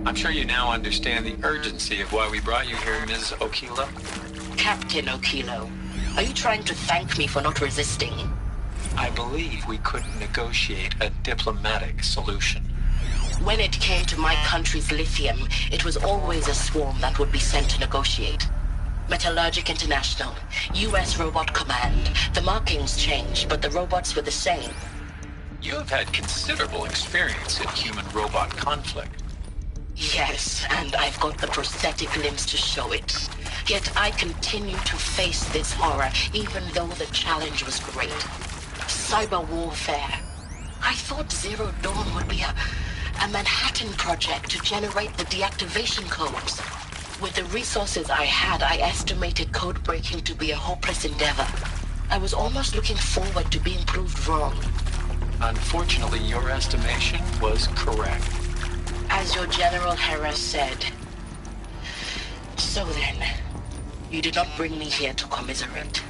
I'm sure you now understand the urgency of why we brought you here, Ms. Okilo. Captain Okilo, are you trying to thank me for not resisting? I believe we couldn't negotiate a diplomatic solution. When it came to my country's lithium, it was always a swarm that would be sent to negotiate. Metallurgic International, U.S. Robot Command. The markings changed, but the robots were the same. You have had considerable experience in human-robot conflict. Yes, and I've got the prosthetic limbs to show it. Yet I continue to face this horror, even though the challenge was great. Cyber warfare. I thought Zero Dawn would be a Manhattan project to generate the deactivation codes. With the resources I had, I estimated code breaking to be a hopeless endeavor. I was almost looking forward to being proved wrong. Unfortunately, your estimation was correct. As your General Hera said. So then, you did not bring me here to commiserate.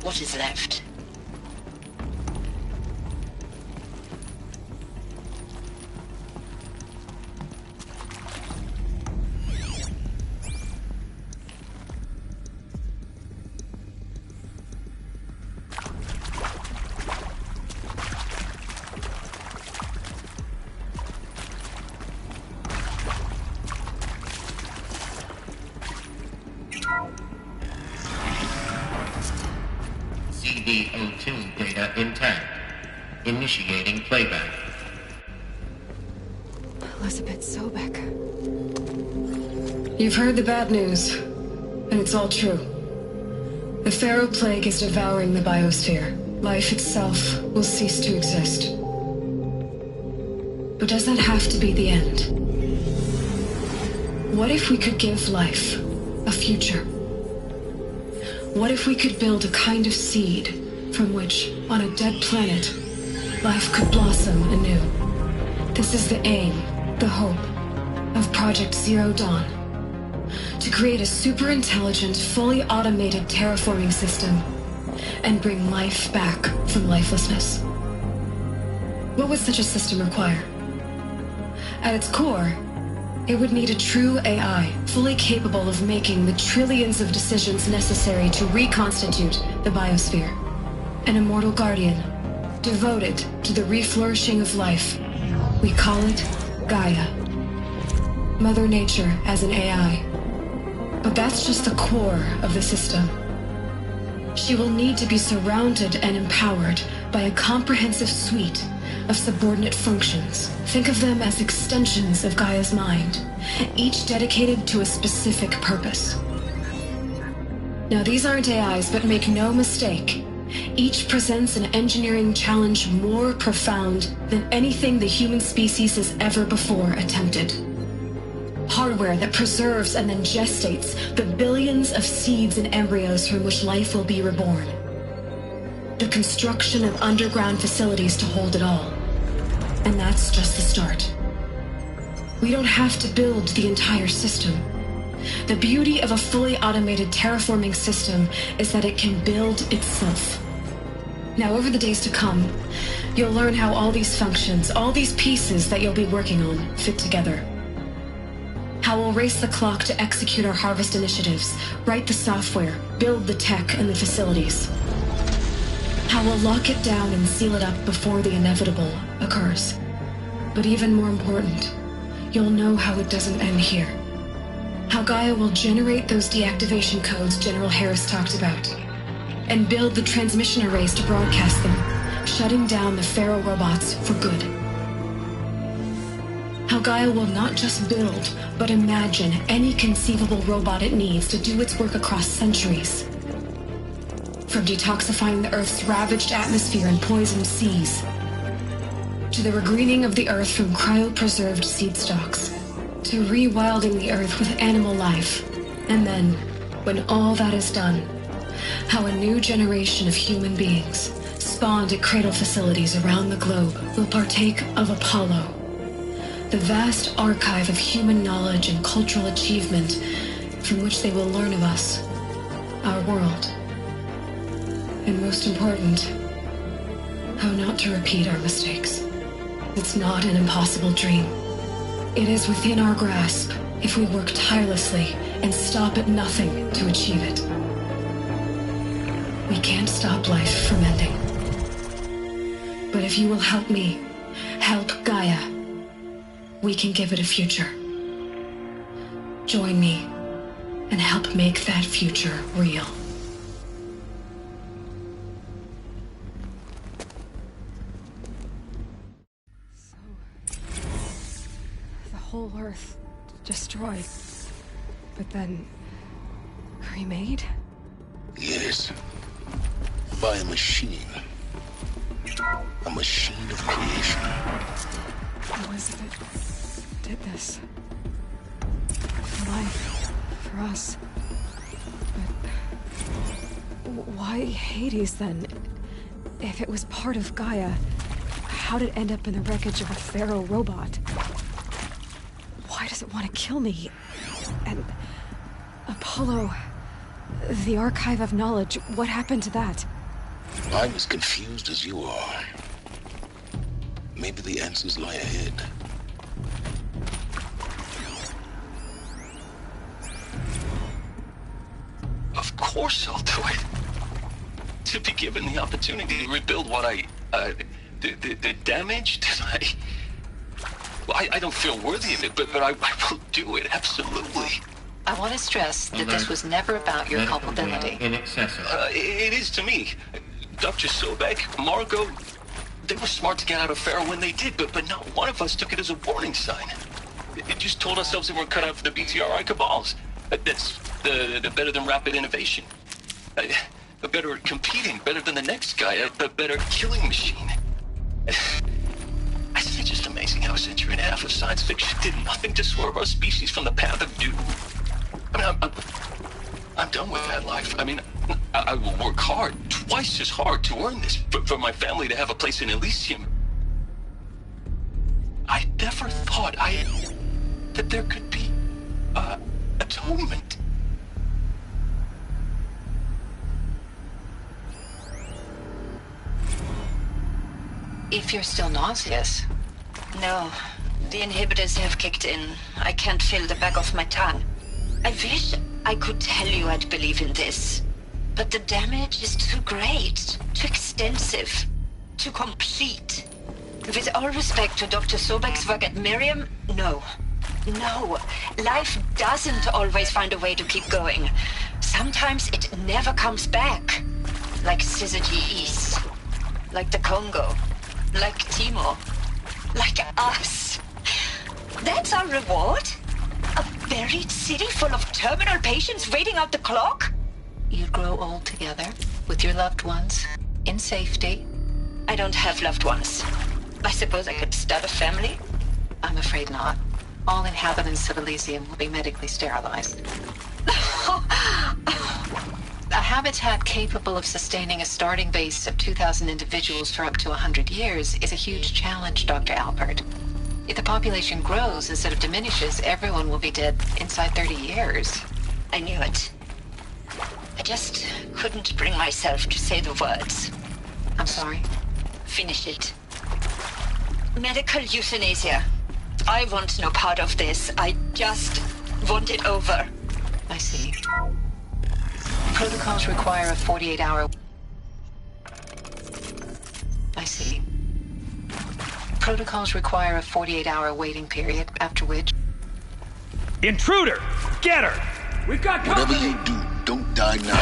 What is left? CD02 data intact. Initiating playback. Elizabeth Sobek. You've heard the bad news, and it's all true. The Pharaoh Plague is devouring the biosphere. Life itself will cease to exist. But does that have to be the end? What if we could give life a future? What if we could build a kind of seed from which, on a dead planet, life could blossom anew? This is the aim, the hope, of Project Zero Dawn. To create a super-intelligent, fully automated terraforming system and bring life back from lifelessness. What would such a system require? At its core, it would need a true AI, fully capable of making the trillions of decisions necessary to reconstitute the biosphere. An immortal guardian, devoted to the reflourishing of life. We call it Gaia. Mother Nature as an AI. But that's just the core of the system. she will need to be surrounded and empowered by a comprehensive suite of subordinate functions. Think of them as extensions of Gaia's mind, each dedicated to a specific purpose. Now, these aren't AIs, but make no mistake, each presents an engineering challenge more profound than anything the human species has ever before attempted. Hardware that preserves and then gestates the billions of seeds and embryos from which life will be reborn. The construction of underground facilities to hold it all. And that's just the start. We don't have to build the entire system. The beauty of a fully automated terraforming system is that it can build itself. Now, over the days to come, you'll learn how all these functions, all these pieces that you'll be working on, fit together. How we'll race the clock to execute our harvest initiatives, write the software, build the tech and the facilities. How we'll lock it down and seal it up before the inevitable occurs. But even more important, you'll know how it doesn't end here. How Gaia will generate those deactivation codes General Harris talked about, and build the transmission arrays to broadcast them, shutting down the Pharaoh robots for good. How Gaia will not just build, but imagine any conceivable robot it needs to do its work across centuries. From detoxifying the Earth's ravaged atmosphere and poisoned seas, to the regreening of the Earth from cryopreserved seed stalks, to rewilding the Earth with animal life. And then, when all that is done, how a new generation of human beings, spawned at cradle facilities around the globe, will partake of Apollo, the vast archive of human knowledge and cultural achievement from which they will learn of us, our world. And most important, how not to repeat our mistakes. It's not an impossible dream. It is within our grasp if we work tirelessly and stop at nothing to achieve it. We can't stop life from ending. But if you will help me, help Gaia, we can give it a future. Join me and help make that future real. The whole Earth destroyed, but then remade? Yes. By a machine. A machine of creation. Elizabeth did this. For life. For us. But why Hades then? If it was part of Gaia, how did it end up in the wreckage of a Pharaoh robot? Why does it want to kill me? And Apollo, the archive of knowledge, what happened to that? I'm as confused as you are. Maybe the answers lie ahead. Of course I'll do it. To be given the opportunity to rebuild what the damage that I don't feel worthy of it, but I will do it, absolutely. I want to stress that this was never about your culpability. It is to me. Dr. Sobek, Margot, they were smart to get out of Pharaoh when they did, but not one of us took it as a warning sign. It just told ourselves they weren't cut out for the BTRI cabals. That's the better than rapid innovation. A better at competing, better than the next guy, a better killing machine. It's just amazing how a century and a half of science fiction did nothing to swerve our species from the path of doom. I mean, I'm done with that life. I mean, I will work hard, twice as hard to earn this, for my family to have a place in Elysium. I never thought that there could be, atonement. If you're still nauseous. No, the inhibitors have kicked in. I can't feel the back of my tongue. I wish I could tell you I'd believe in this. But the damage is too great, too extensive, too complete. With all respect to Dr. Sobek's work at Miriam, no. No, life doesn't always find a way to keep going. Sometimes it never comes back. Like Syzygy East. Like the Congo. Like Timor. Like us. That's our reward? A buried city full of terminal patients waiting out the clock? You'd grow old together, with your loved ones, in safety. I don't have loved ones. I suppose I could start a family? I'm afraid not. All inhabitants of Elysium will be medically sterilized. A habitat capable of sustaining a starting base of 2,000 individuals for up to 100 years is a huge challenge, Dr. Alpert. If the population grows instead of diminishes, everyone will be dead inside 30 years. I knew it. I just couldn't bring myself to say the words. I'm sorry? Finish it. Medical euthanasia. I want no part of this. I just want it over. I see. Protocols require a 48-hour... I see. Protocols require a 48-hour waiting period, after which... Intruder! Get her! We've got company! Whatever you do, don't die now.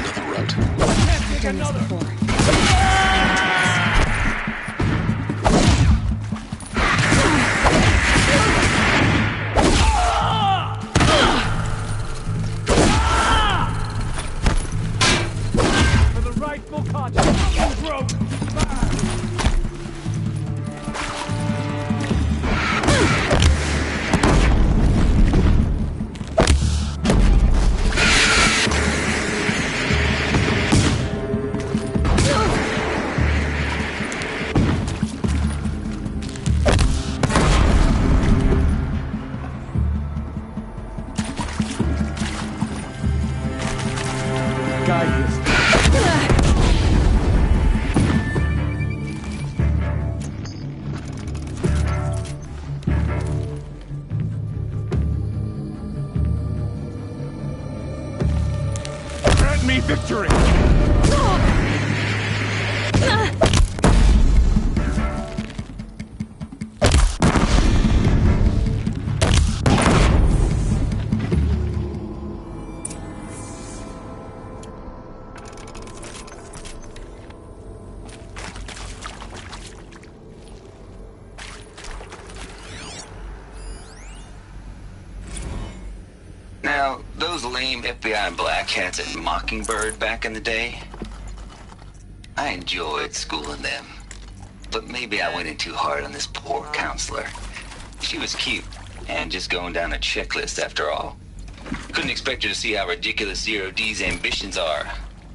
Another route. I've done this before. Rightful conscience broke. Guide this. Me victory! Now, those lame FBI black hats at Mockingbird back in the day, I enjoyed schooling them. But maybe I went in too hard on this poor counselor. She was cute, and just going down a checklist after all. Couldn't expect her to see how ridiculous Zero D's ambitions are.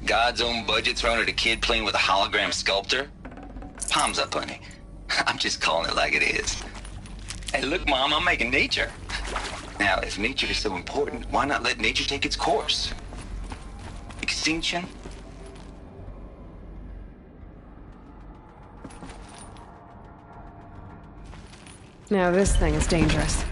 God's own budget thrown at a kid playing with a hologram sculptor? Palms up, honey. I'm just calling it like it is. Hey, look, Mom, I'm making nature. Now, if nature is so important, why not let nature take its course? Extinction? Now this thing is dangerous.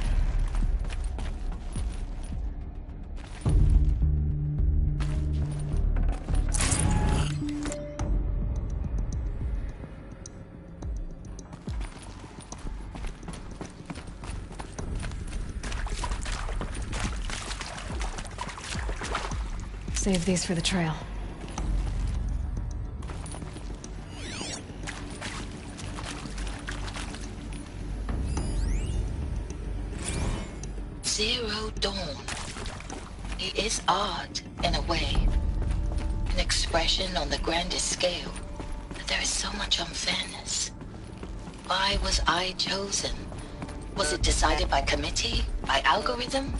Save these for the trail. Zero Dawn. It is art, in a way. An expression on the grandest scale. But there is so much unfairness. Why was I chosen? Was it decided by committee? By algorithm?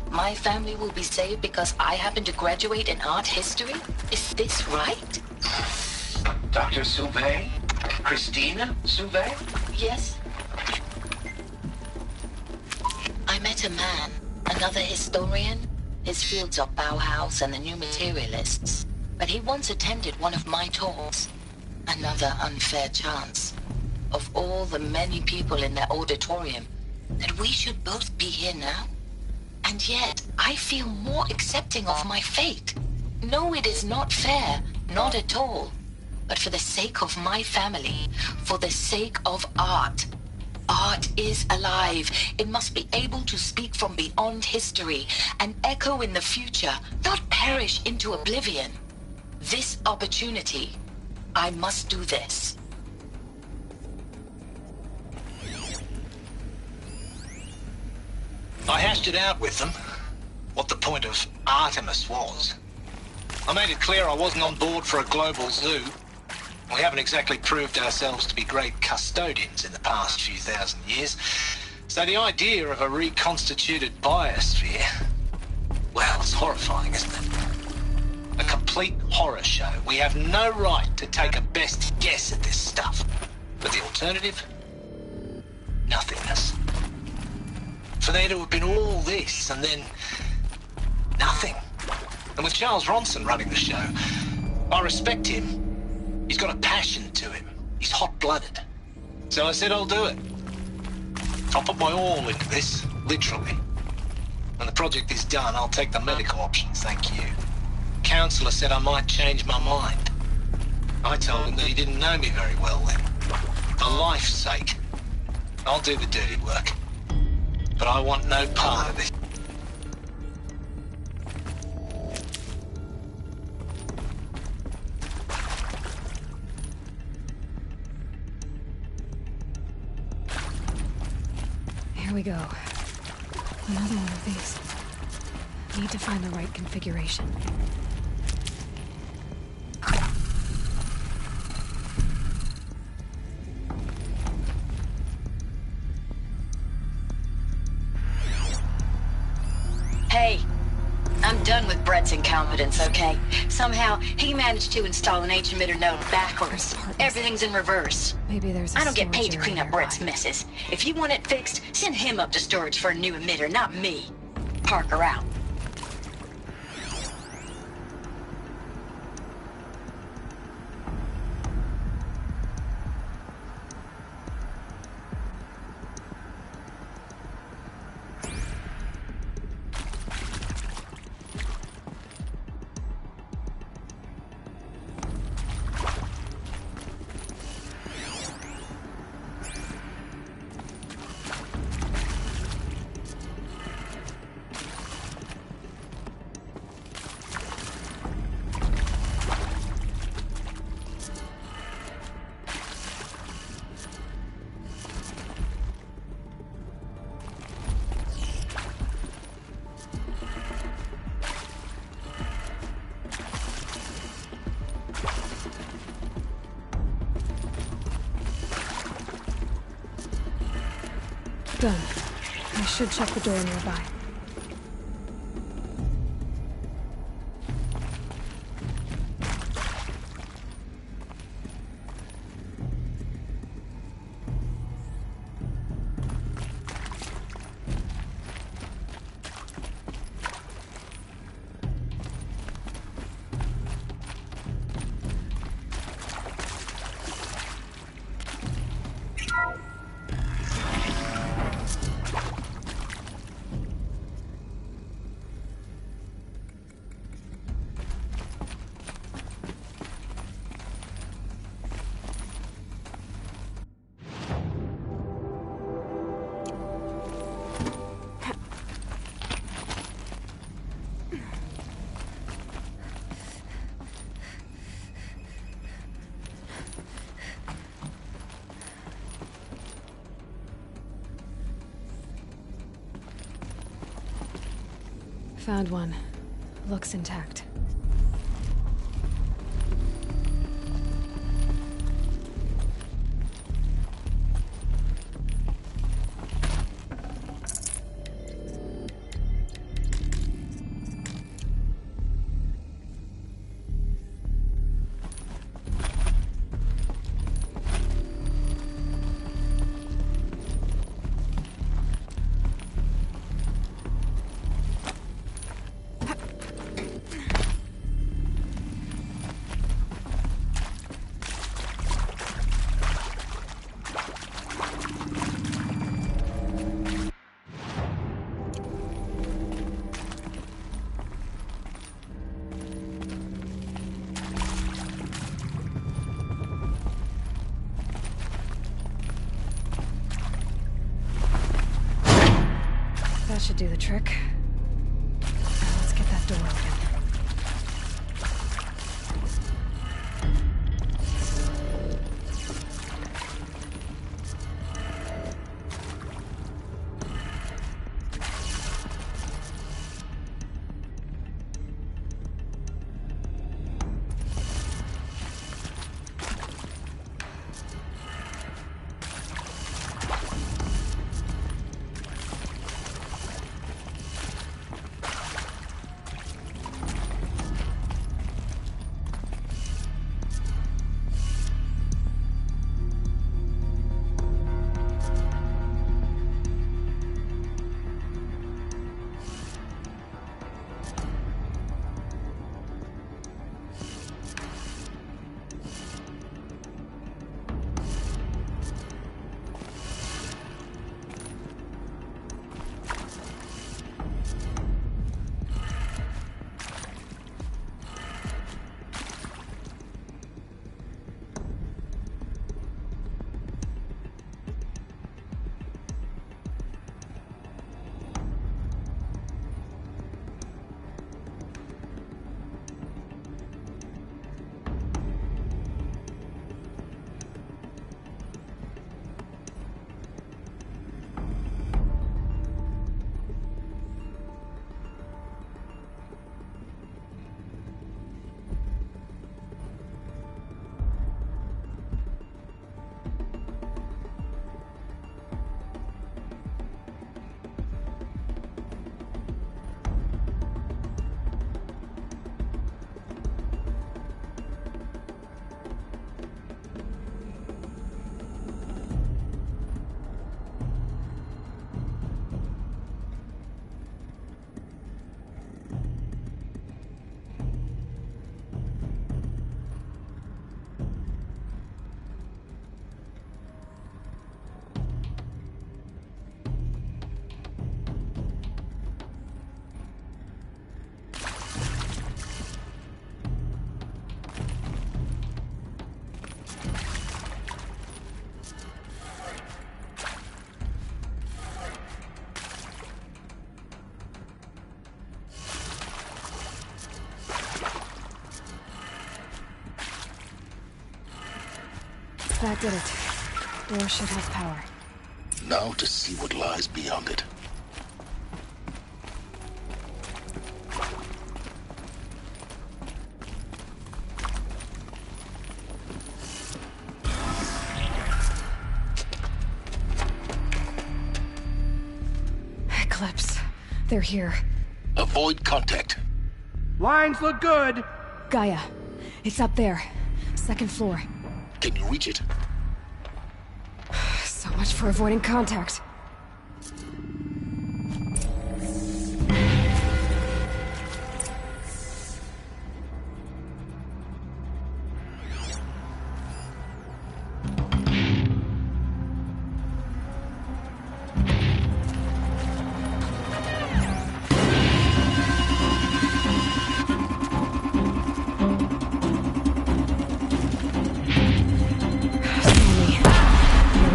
My family will be saved because I happen to graduate in art history? Is this right? Dr. Sauvé? Christina Sauvé? Yes. I met a man, another historian. His fields are Bauhaus and the New Materialists. But he once attended one of my talks. Another unfair chance. Of all the many people in that auditorium, that we should both be here now. And yet, I feel more accepting of my fate. No, it is not fair, not at all. But for the sake of my family, for the sake of art, Art is alive. It must be able to speak from beyond history and echo in the future, not perish into oblivion. This opportunity, I must do this. I hashed it out with them, what the point of Artemis was. I made it clear I wasn't on board for a global zoo. We haven't exactly proved ourselves to be great custodians in the past few thousand years. So the idea of a reconstituted biosphere, well, it's horrifying, isn't it? A complete horror show. We have no right to take a best guess at this stuff. But the alternative? Nothingness. For there to have been all this and then nothing. And with Charles Ronson running the show, I respect him. He's got a passion to him. He's hot-blooded. So I said I'll do it. I'll put my all into this, literally. When the project is done, I'll take the medical options, thank you. Counselor said I might change my mind. I told him that he didn't know me very well then. For life's sake, I'll do the dirty work. But I want no part of this. Here we go. Another one of these. Need to find the right configuration. Hey, I'm done with Brett's incompetence, okay? Somehow, he managed to install an H-emitter node backwards. Everything's in reverse. Maybe there's a I don't get paid to storage clean area up Brett's messes. If you want it fixed, send him up to storage for a new emitter, not me. Parker out. Done. I should check the door nearby. Found one. Looks intact. should do the trick. Now let's get that door open. That did it. Door should have power. Now to see what lies beyond it. Eclipse. They're here. Avoid contact. Lines look good. Gaia. It's up there. Second floor. Can you reach it? So much for avoiding contact.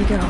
Go.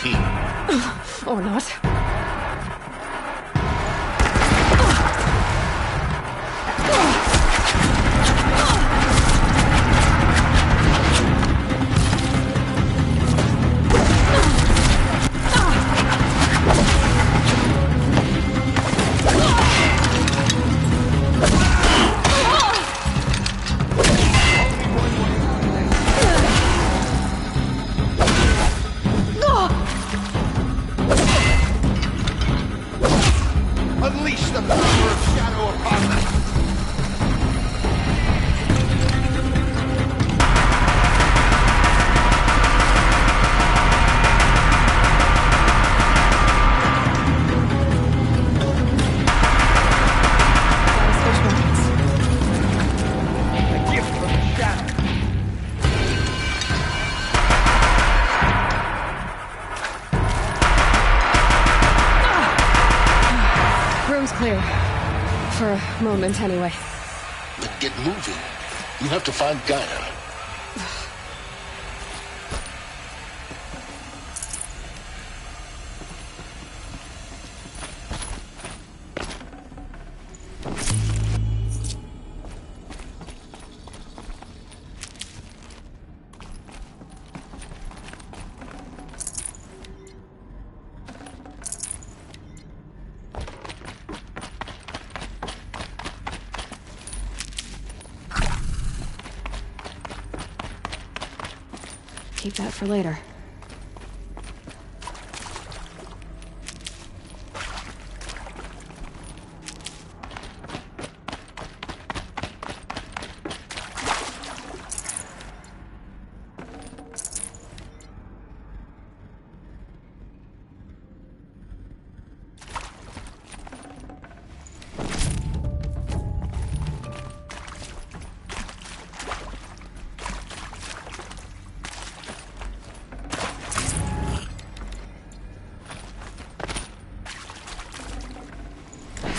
key. Or not. Unleash the power of shadow upon them! A gift from the shadow. Room's clear. For a moment, anyway. Then get moving. You have to find Gaia. Keep that for later.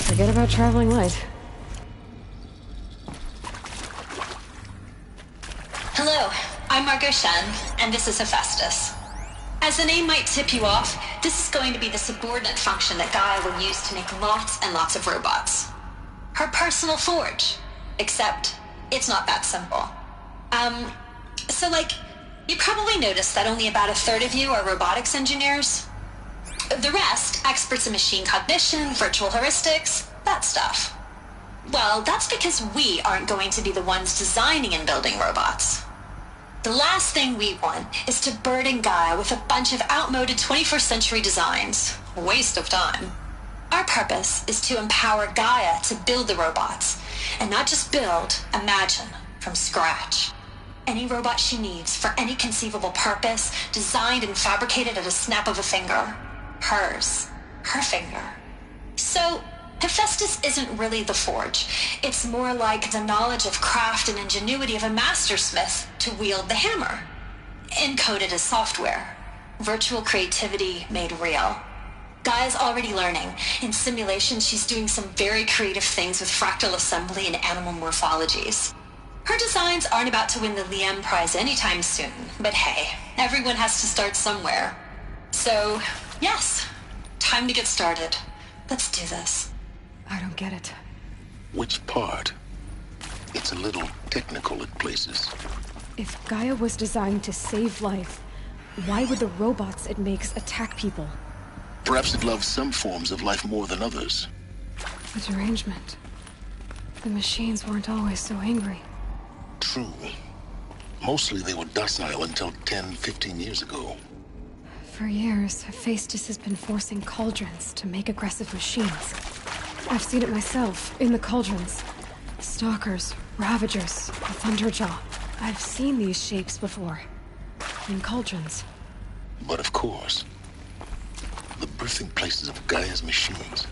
Forget about traveling light. Hello, I'm Margot Shen, and this is Hephaestus. As the name might tip you off, this is going to be the subordinate function that Gaia will use to make lots and lots of robots. Her personal forge. Except, it's not that simple. You probably noticed that only about a third of you are robotics engineers. The rest, experts in machine cognition, virtual heuristics, that stuff. Well, that's because we aren't going to be the ones designing and building robots. The last thing we want is to burden Gaia with a bunch of outmoded 21st century designs. A waste of time. Our purpose is to empower Gaia to build the robots, and not just build, imagine, from scratch. Any robot she needs for any conceivable purpose, designed and fabricated at a snap of a finger. Hers. Her finger. So, Hephaestus isn't really the forge. It's more like the knowledge of craft and ingenuity of a mastersmith to wield the hammer. Encoded as software. Virtual creativity made real. Gaia's already learning. In simulation, she's doing some very creative things with fractal assembly and animal morphologies. Her designs aren't about to win the Liam Prize anytime soon, but hey, everyone has to start somewhere. So, yes, time to get started. Let's do this. I don't get it. Which part? It's a little technical at places. If Gaia was designed to save life, why would the robots it makes attack people? Perhaps it loves some forms of life more than others. The derangement. The machines weren't always so angry. True. Mostly they were docile until 10, 15 years ago. For years, Hephaestus has been forcing cauldrons to make aggressive machines. I've seen it myself, in the cauldrons. Stalkers, Ravagers, the Thunderjaw. I've seen these shapes before. In cauldrons. But of course, the birthing places of Gaia's machines.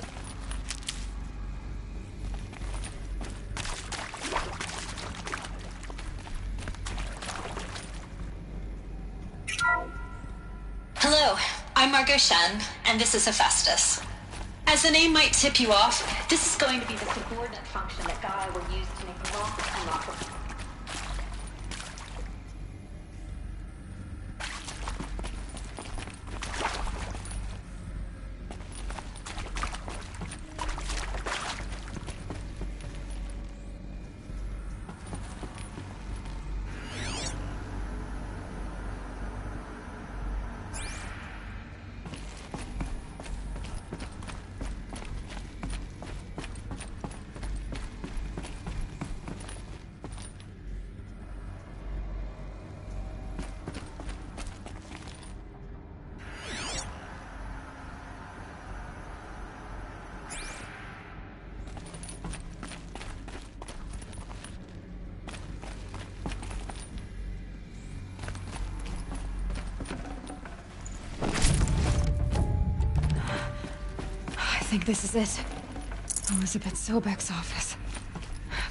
Hello, I'm Margot Shen, and this is Hephaestus. As the name might tip you off, this is going to be the subordinate function that Gaia will use to make lots and lots of... think this is it. Elizabeth Sobek's office.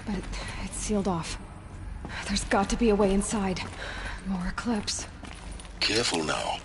But it's sealed off. There's got to be a way inside. More Eclipse. Careful now.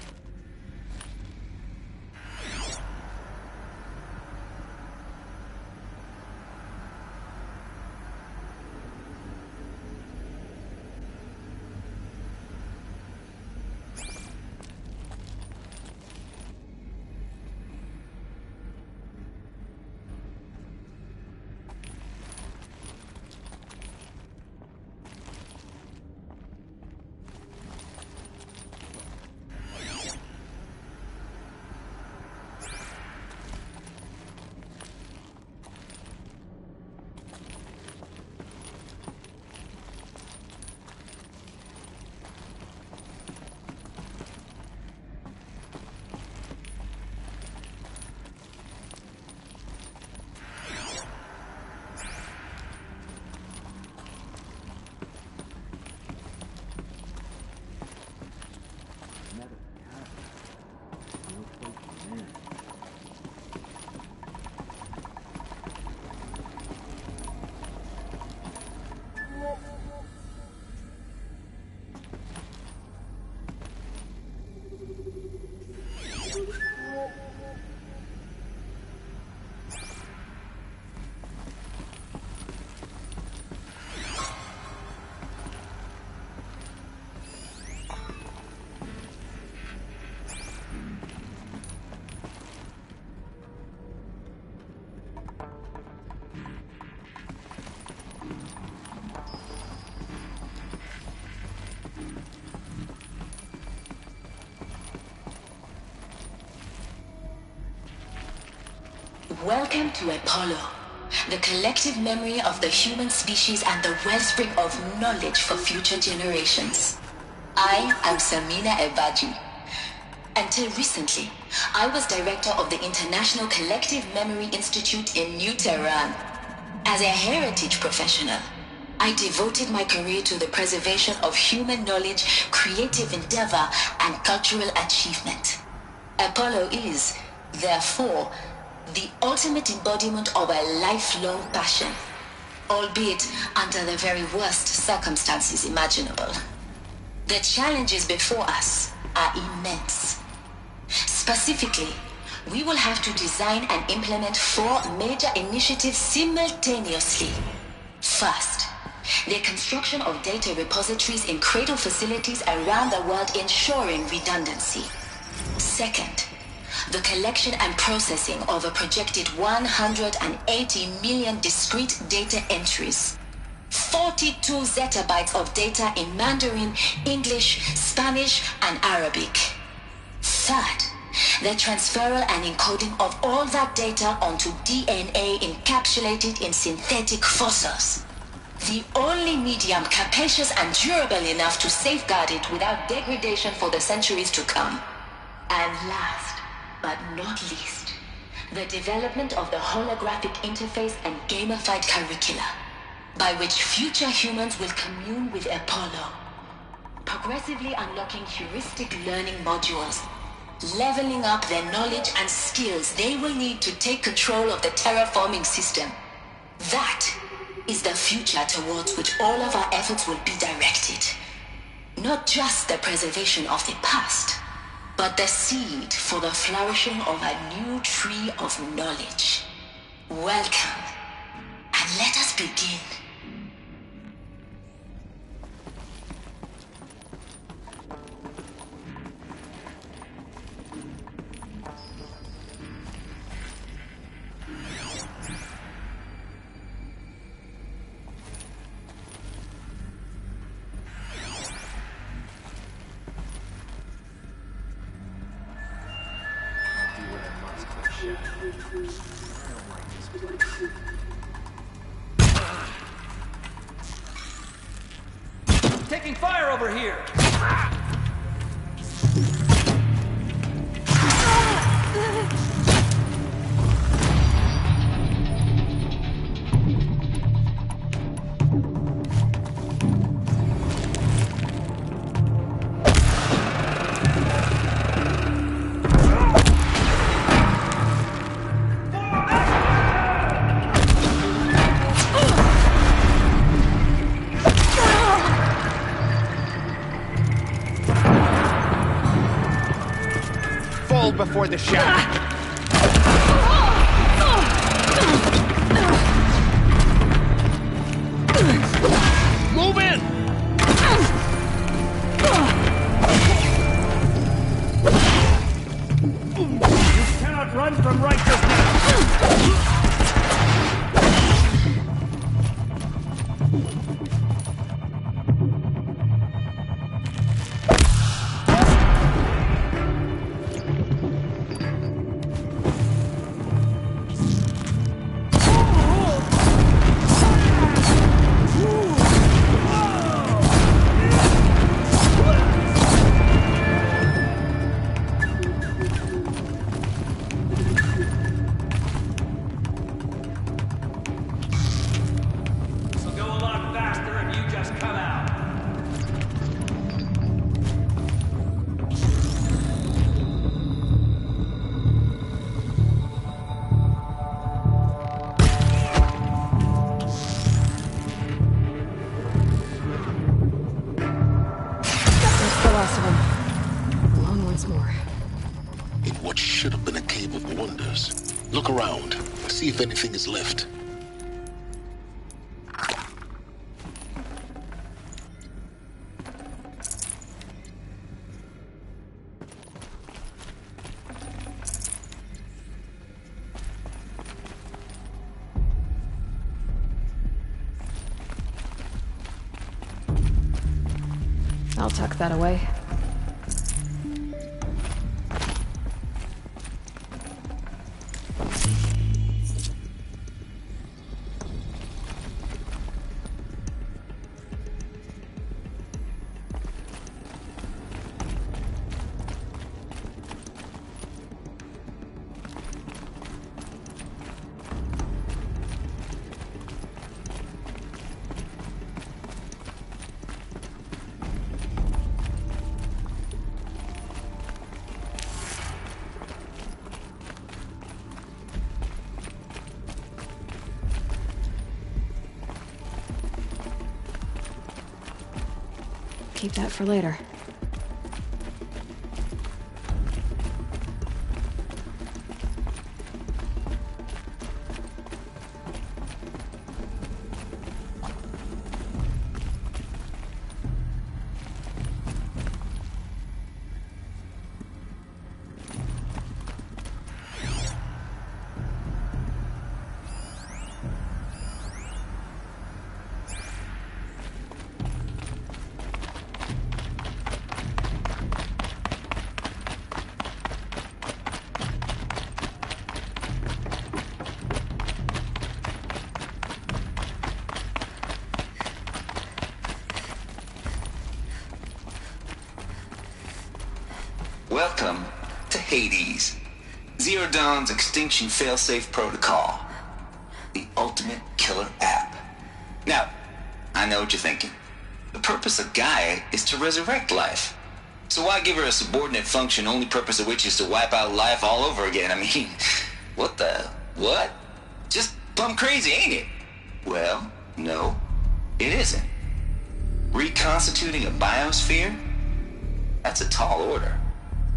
Welcome to Apollo, the collective memory of the human species and the wellspring of knowledge for future generations. I am Samina Ebaji. Until recently, I was director of the International Collective Memory Institute in New Tehran. As a heritage professional, I devoted my career to the preservation of human knowledge, creative endeavor, and cultural achievement. Apollo is, therefore, the ultimate embodiment of a lifelong passion, albeit under the very worst circumstances imaginable. The challenges before us are immense. Specifically, we will have to design and implement 4 major initiatives simultaneously. First, the construction of data repositories in cradle facilities around the world, ensuring redundancy. Second, the collection and processing of a projected 180 million discrete data entries. 42 zettabytes of data in Mandarin, English, Spanish, and Arabic. Third, the transferal and encoding of all that data onto DNA encapsulated in synthetic fossils. The only medium capacious and durable enough to safeguard it without degradation for the centuries to come. And last, but not least, the development of the holographic interface and gamified curricula, by which future humans will commune with Apollo, progressively unlocking heuristic learning modules, leveling up their knowledge and skills they will need to take control of the terraforming system. That is the future towards which all of our efforts will be directed. Not just the preservation of the past, but the seed for the flourishing of a new tree of knowledge. Welcome, and let us begin. Taking fire over here! killed before the shaft. Move in! You cannot run from righteousness! Look around. See if anything is left. I'll tuck that away. Keep that for later. Welcome to Hades, Zero Dawn's extinction failsafe protocol, the ultimate killer app. Now, I know what you're thinking. The purpose of Gaia is to resurrect life. So why give her a subordinate function, only purpose of which is to wipe out life all over again? I mean, what? Just plumb crazy, ain't it? Well, no, it isn't. Reconstituting a biosphere? That's a tall order.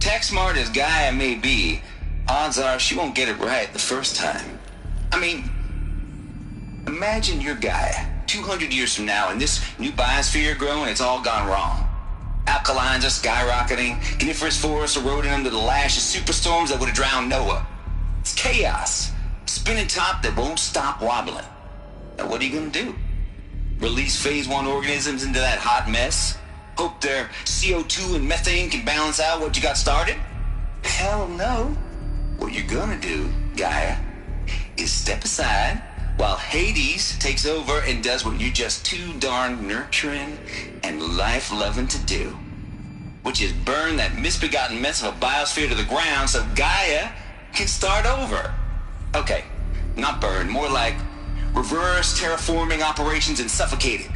Tech smart as Gaia may be, odds are she won't get it right the first time. I mean, imagine you're Gaia 200 years from now and this new biosphere growing, it's all gone wrong. Alkalines are skyrocketing, coniferous forests eroding under the lash of superstorms that would have drowned Noah. It's chaos, spinning top that won't stop wobbling. Now what are you gonna do? Release phase 1 organisms into that hot mess? Hope their CO2 and methane can balance out what you got started? Hell no. What you're gonna do, Gaia, is step aside while Hades takes over and does what you're just too darn nurturing and life-loving to do, which is burn that misbegotten mess of a biosphere to the ground so Gaia can start over. Okay, not burn, more like reverse terraforming operations and suffocate it.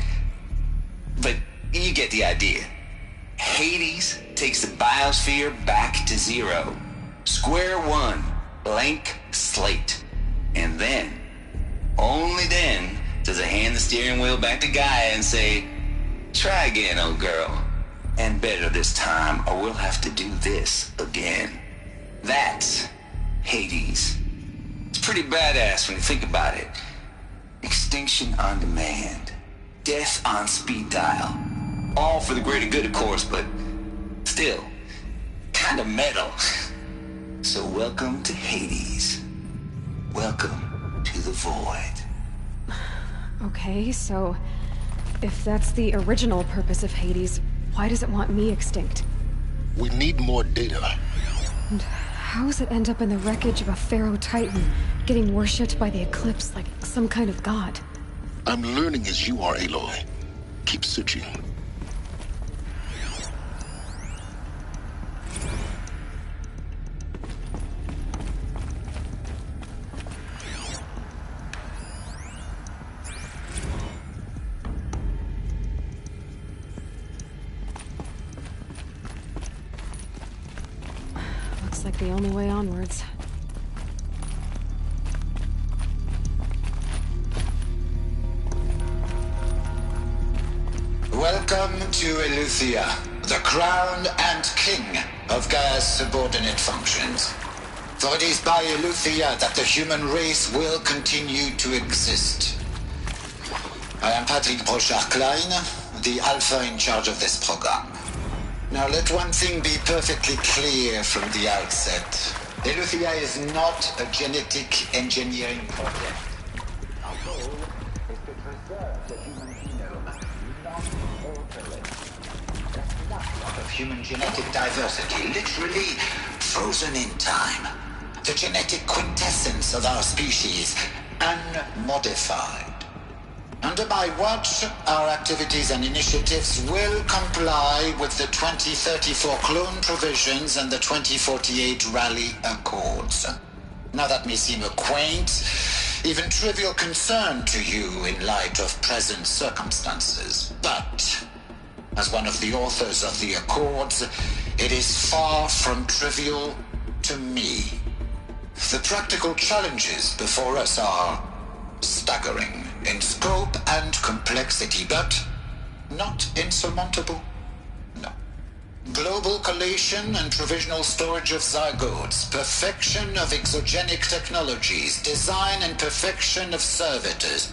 But you get the idea. Hades takes the biosphere back to zero. Square one, blank slate. And then, only then, does it hand the steering wheel back to Gaia and say, try again, old girl. And better this time, or we'll have to do this again. That's Hades. It's pretty badass when you think about it. Extinction on demand. Death on speed dial. All for the greater good, of course, but still, kind of metal. So welcome to Hades. Welcome to the void. Okay, so if that's the original purpose of Hades, why does it want me extinct? We need more data. And how does it end up in the wreckage of a Pharaoh Titan, getting worshipped by the Eclipse like some kind of god? I'm learning as you are, Aloy. Keep searching. Looks like the only way onwards. Welcome to Eleuthia, the crown and king of Gaia's subordinate functions. For it is by Eleuthia that the human race will continue to exist. I am Patrick Brochard-Klein, the Alpha in charge of this program. Now let one thing be perfectly clear from the outset. Eleuthia is not a genetic engineering project. Our goal is to preserve the human genome, not alter it. The snapshot of human genetic diversity, literally frozen in time. The genetic quintessence of our species, unmodified. Under my watch, our activities and initiatives will comply with the 2034 clone provisions and the 2048 Rally Accords. Now that may seem a quaint, even trivial concern to you in light of present circumstances, but as one of the authors of the Accords, it is far from trivial to me. The practical challenges before us are staggering in scope and complexity, but not insurmountable. No. Global collation and provisional storage of zygotes, perfection of exogenic technologies, design and perfection of servitors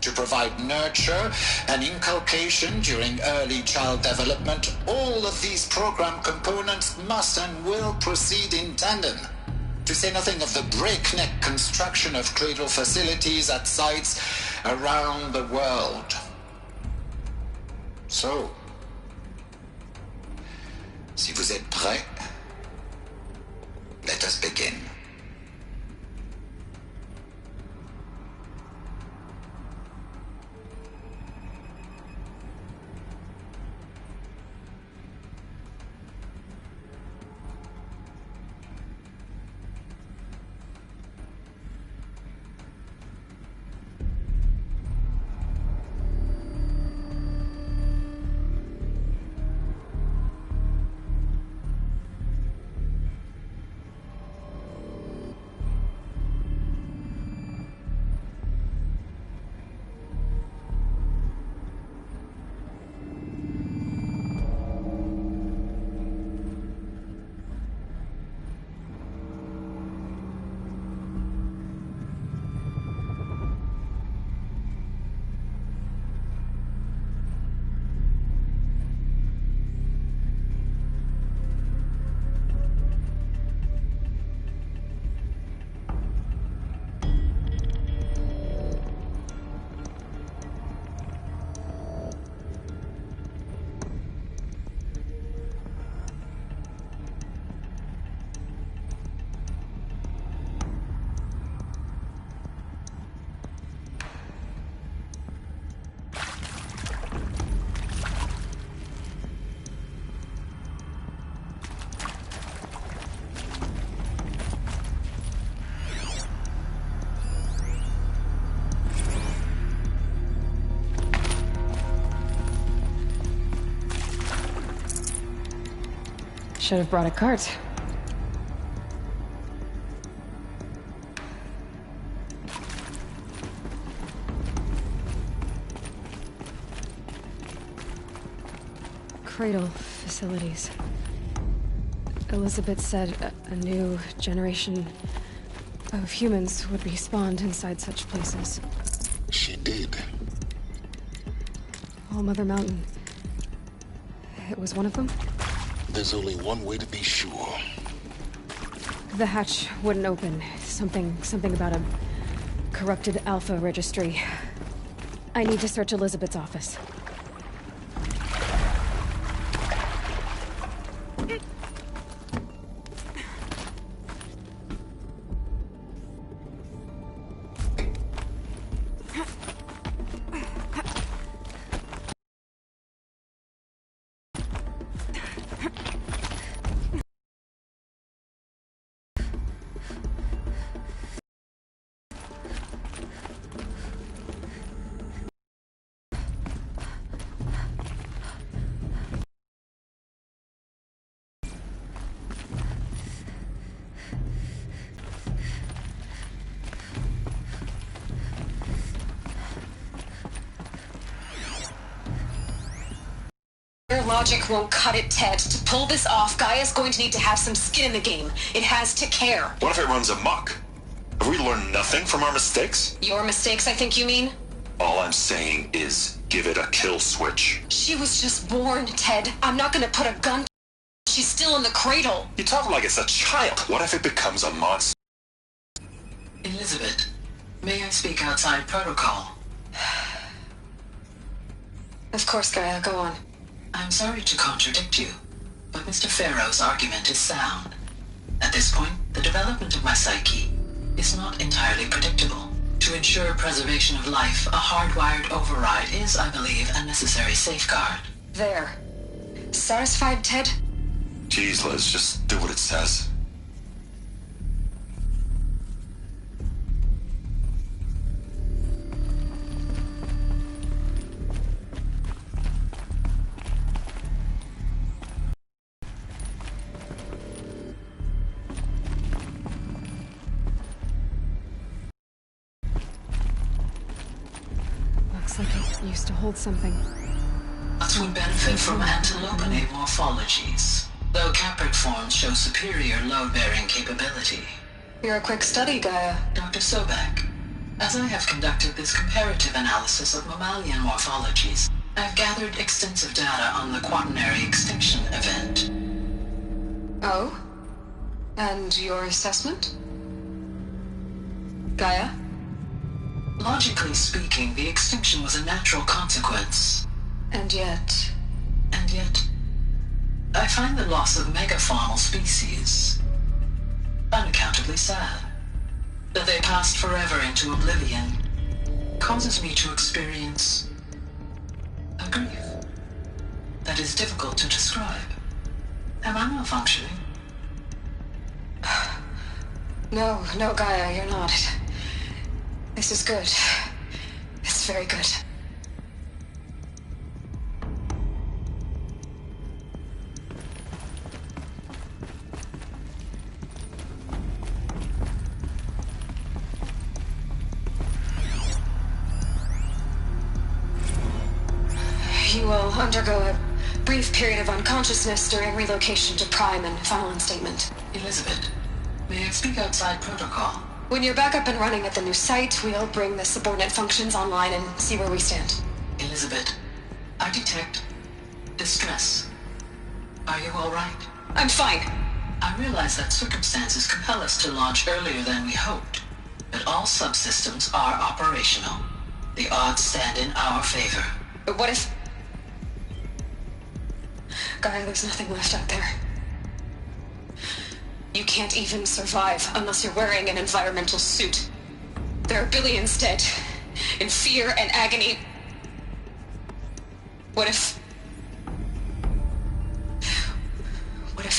to provide nurture and inculcation during early child development. All of these program components must and will proceed in tandem. To say nothing of the breakneck construction of cradle facilities at sites around the world. So, si vous êtes prêts, let us begin. Should have brought a cart. Cradle facilities. Elizabeth said a new generation of humans would be spawned inside such places. She did. All Mother Mountain. It was one of them? There's only one way to be sure. The hatch wouldn't open. Something about a corrupted Alpha registry. I need to search Elizabeth's office. Your logic won't cut it, Ted. To pull this off, Gaia's going to need to have some skin in the game. It has to care. What if it runs amok? Have we learned nothing from our mistakes? Your mistakes, I think you mean? All I'm saying is give it a kill switch. She was just born, Ted. I'm not gonna put a gun. She's still in the cradle. You talk like it's a child. What if it becomes a monster? Elizabeth, may I speak outside protocol? Of course, Gaia, go on. I'm sorry to contradict you, but Mr. Farrow's argument is sound. At this point, the development of my psyche is not entirely predictable. To ensure preservation of life, a hardwired override is, I believe, a necessary safeguard. There. Satisfied, Ted? Jeez, Liz, just do what it says. Looks like it used to hold something. Us would benefit from antilopinae morphologies, though caprid forms show superior load-bearing capability. You're a quick study, Gaia. Dr. Sobek, as I have conducted this comparative analysis of mammalian morphologies, I've gathered extensive data on the quaternary extinction event. Oh? And your assessment? Gaia? Logically speaking, the extinction was a natural consequence. And yet, I find the loss of megafaunal species unaccountably sad. That they passed forever into oblivion causes me to experience a grief that is difficult to describe. Am I malfunctioning? No, Gaia, you're not. This is good. It's very good. You will undergo a brief period of unconsciousness during relocation to Prime and final instatement. Elizabeth, may I speak outside protocol? When you're back up and running at the new site, we'll bring the subordinate functions online and see where we stand. Elizabeth, I detect distress. Are you all right? I'm fine. I realize that circumstances compel us to launch earlier than we hoped, but all subsystems are operational. The odds stand in our favor. But what if... Gaia, there's nothing left out there. You can't even survive unless you're wearing an environmental suit. There are billions dead, in fear and agony. What if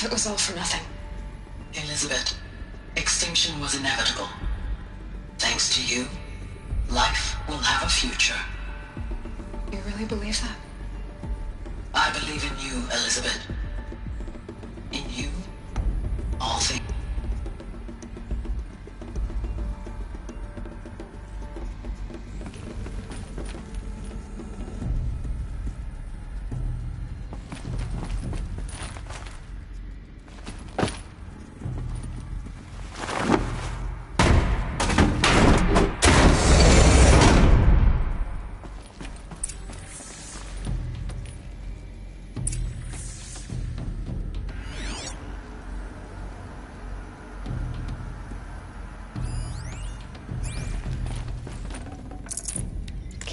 it was all for nothing? Elizabeth, extinction was inevitable. Thanks to you, life will have a future. You really believe that? I believe in you, Elizabeth. In you, all things.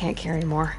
can't carry more.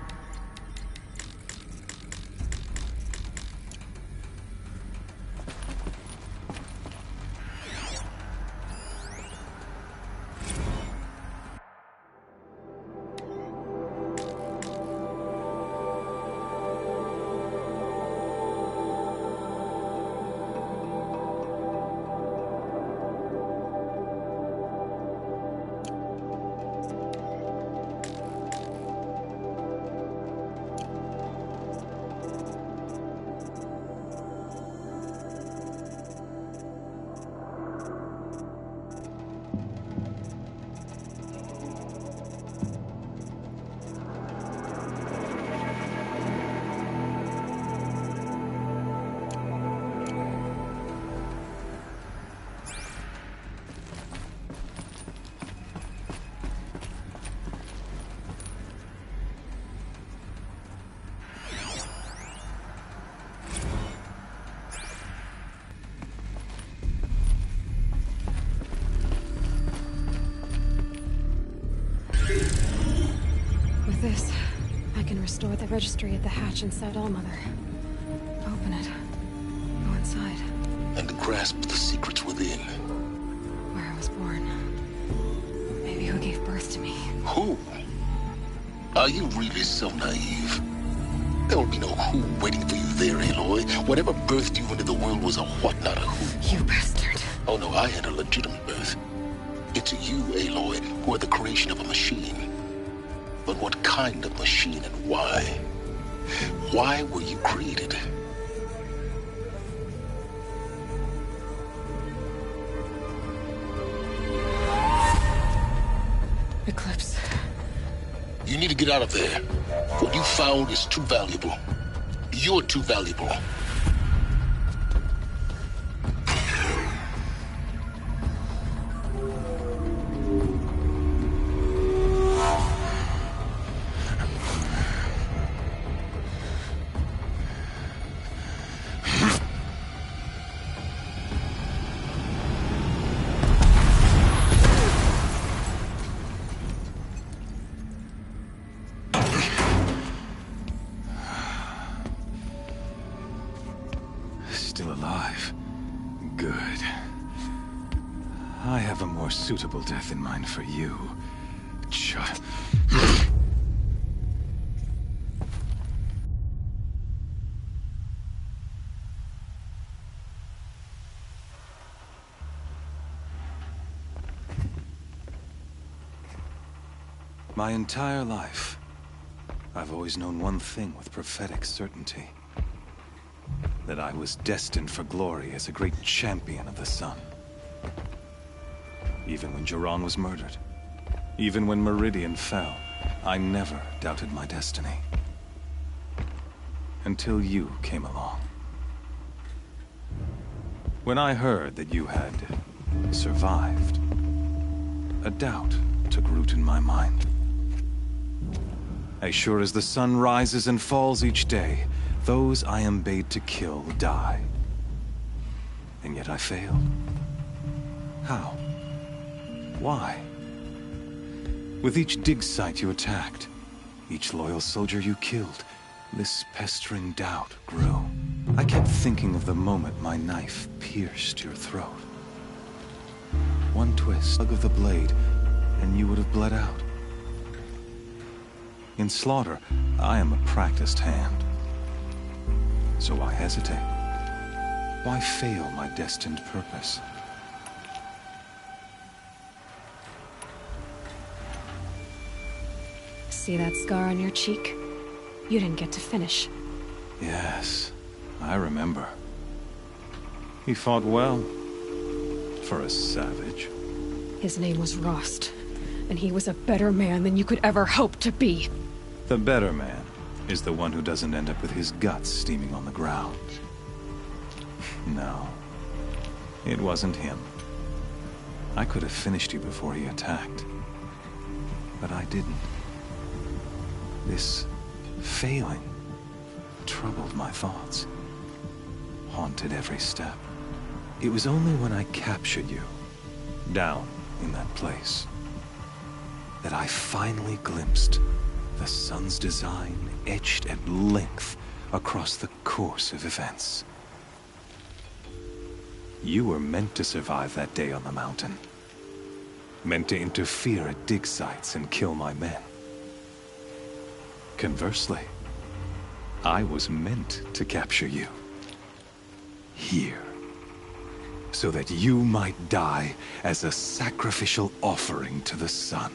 With this, I can restore the registry at the hatch inside Allmother. Open it. Go inside. And grasp the secrets within. Where I was born. Maybe who gave birth to me. Who? Are you really so naive? There will be no who waiting for you there, Aloy. Whatever birthed you into the world was a what, not a who. You bastard. Oh no, I had a legitimate birth. It's you, Aloy, who are the creation of a machine. But what kind of machine and why? Why were you created? Eclipse. You need to get out of there. What you found is too valuable. You're too valuable. Still alive. Good. I have a more suitable death in mind for you. My entire life, I've always known one thing with prophetic certainty. That I was destined for glory as a great champion of the sun. Even when Jiran was murdered, even when Meridian fell, I never doubted my destiny. Until you came along. When I heard that you had survived, a doubt took root in my mind. As sure as the sun rises and falls each day, those I am bade to kill die. And yet I failed. How? Why? With each dig site you attacked, each loyal soldier you killed, this pestering doubt grew. I kept thinking of the moment my knife pierced your throat. One twist of the blade, and you would have bled out. In slaughter, I am a practiced hand. So why hesitate? Why fail my destined purpose? See that scar on your cheek? You didn't get to finish. Yes, I remember. He fought well. For a savage. His name was Rost, and he was a better man than you could ever hope to be. The better man is the one who doesn't end up with his guts steaming on the ground. No, it wasn't him. I could have finished you before he attacked. But I didn't. This failing troubled my thoughts, haunted every step. It was only when I captured you, down in that place, that I finally glimpsed The sun's design etched at length across the course of events. You were meant to survive that day on the mountain. Meant to interfere at dig sites and kill my men. Conversely, I was meant to capture you. Here. So that you might die as a sacrificial offering to the sun.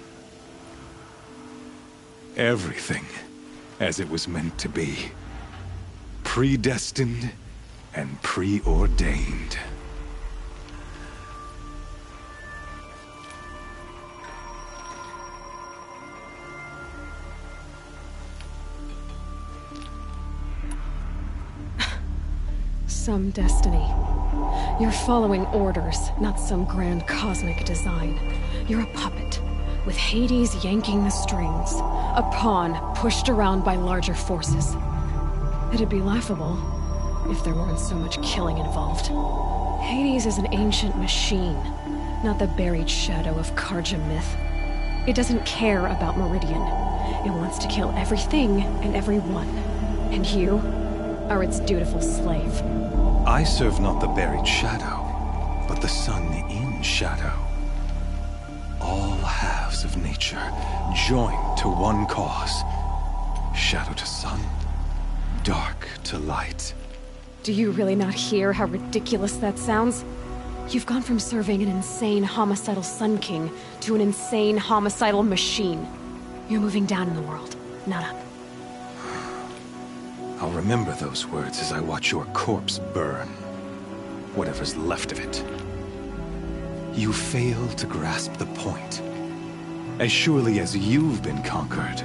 Everything as it was meant to be. Predestined and preordained. Some destiny. You're following orders, not some grand cosmic design. You're a puppet, with Hades yanking the strings. A pawn pushed around by larger forces. It'd be laughable if there weren't so much killing involved. Hades is an ancient machine, not the buried shadow of Karja myth. It doesn't care about Meridian. It wants to kill everything and everyone. And you are its dutiful slave. I serve not the buried shadow, but the sun in shadow. All halves of nature joined to one cause. Shadow to sun, dark to light. Do you really not hear how ridiculous that sounds? You've gone from serving an insane homicidal Sun King to an insane homicidal machine. You're moving down in the world, not up. I'll remember those words as I watch your corpse burn. Whatever's left of it. You fail to grasp the point. As surely as you've been conquered,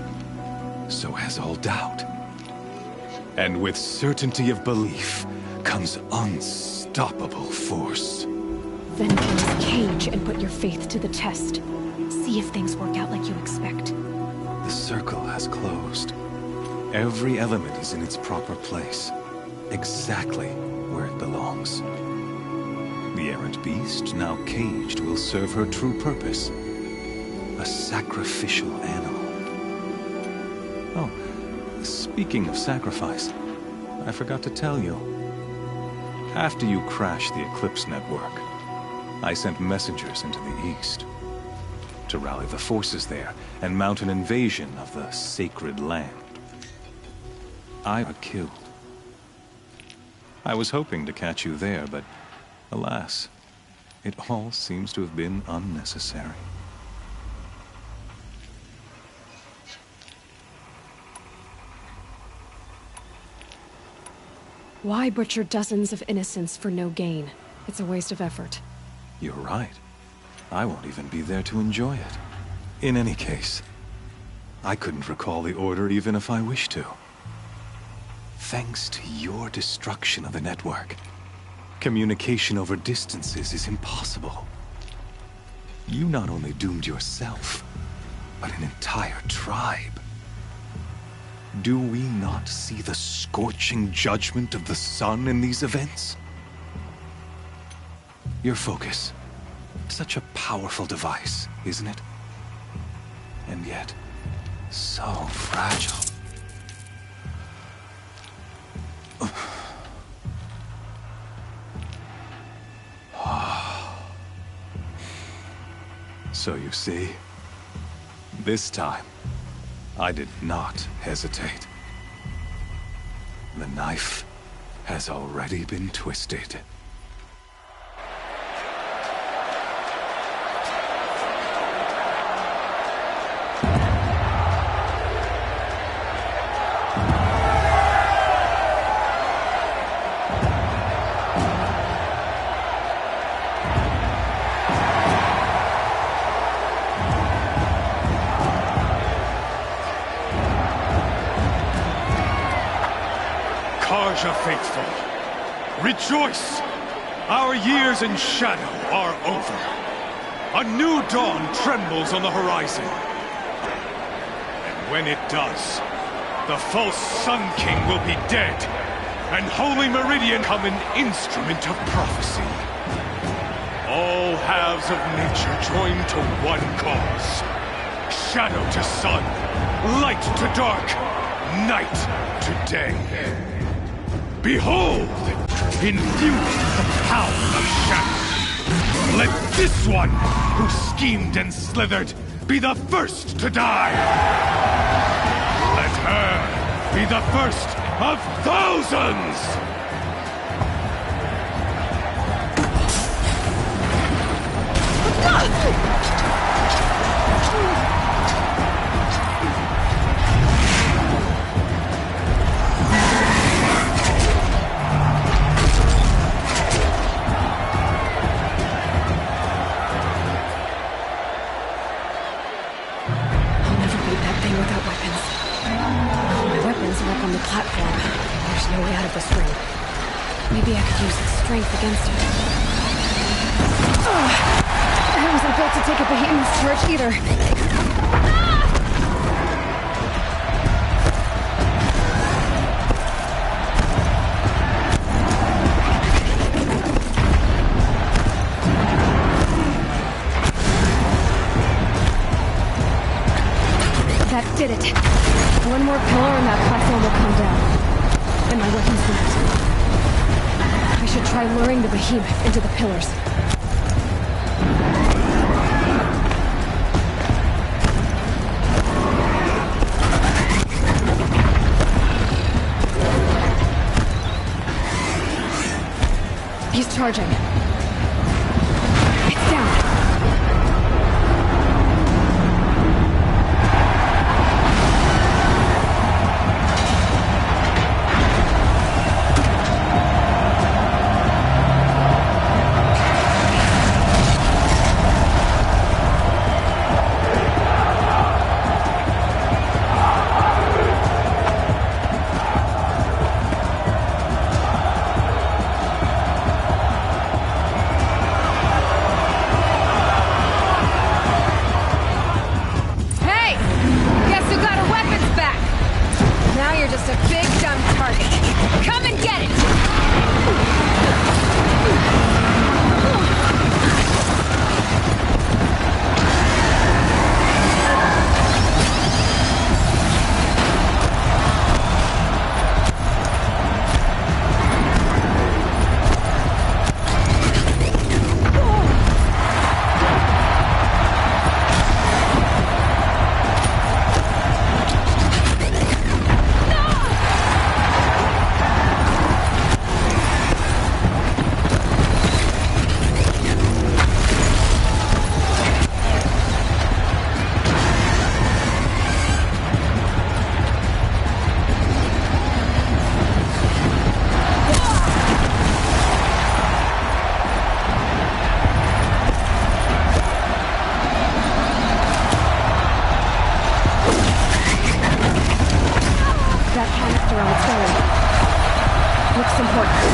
so has all doubt. And with certainty of belief comes unstoppable force. Then open this cage and put your faith to the test. See if things work out like you expect. The circle has closed. Every element is in its proper place, exactly where it belongs. The errant beast, now caged, will serve her true purpose. A sacrificial animal. Oh, speaking of sacrifice, I forgot to tell you. After you crashed the Eclipse network, I sent messengers into the east to rally the forces there and mount an invasion of the sacred land. I was killed. I was hoping to catch you there, but alas, it all seems to have been unnecessary. Why butcher dozens of innocents for no gain? It's a waste of effort. You're right. I won't even be there to enjoy it. In any case, I couldn't recall the order even if I wished to. Thanks to your destruction of the network, communication over distances is impossible. You not only doomed yourself, but an entire tribe. Do we not see the scorching judgment of the sun in these events? Your focus, such a powerful device, isn't it? And yet, so fragile. So you see, this time, I did not hesitate. The knife has already been twisted. Karja faithful, rejoice! Our years in shadow are over. A new dawn trembles on the horizon. And when it does, the false Sun King will be dead, and Holy Meridian become an instrument of prophecy. All halves of nature join to one cause. Shadow to sun, Light to dark, night to day. Behold, infused with the power of shadow. Let this one, who schemed and slithered, be the first to die. Let her be the first of thousands! Platform. There's no way out of this ring. Maybe I could use strength against it. I wasn't built to take a behemoth's charge either. That did it. One more pillar and that platform will come down. And my weapon's left. I should try luring the behemoth into the pillars. He's charging. It's down. That canister on its belly looks important.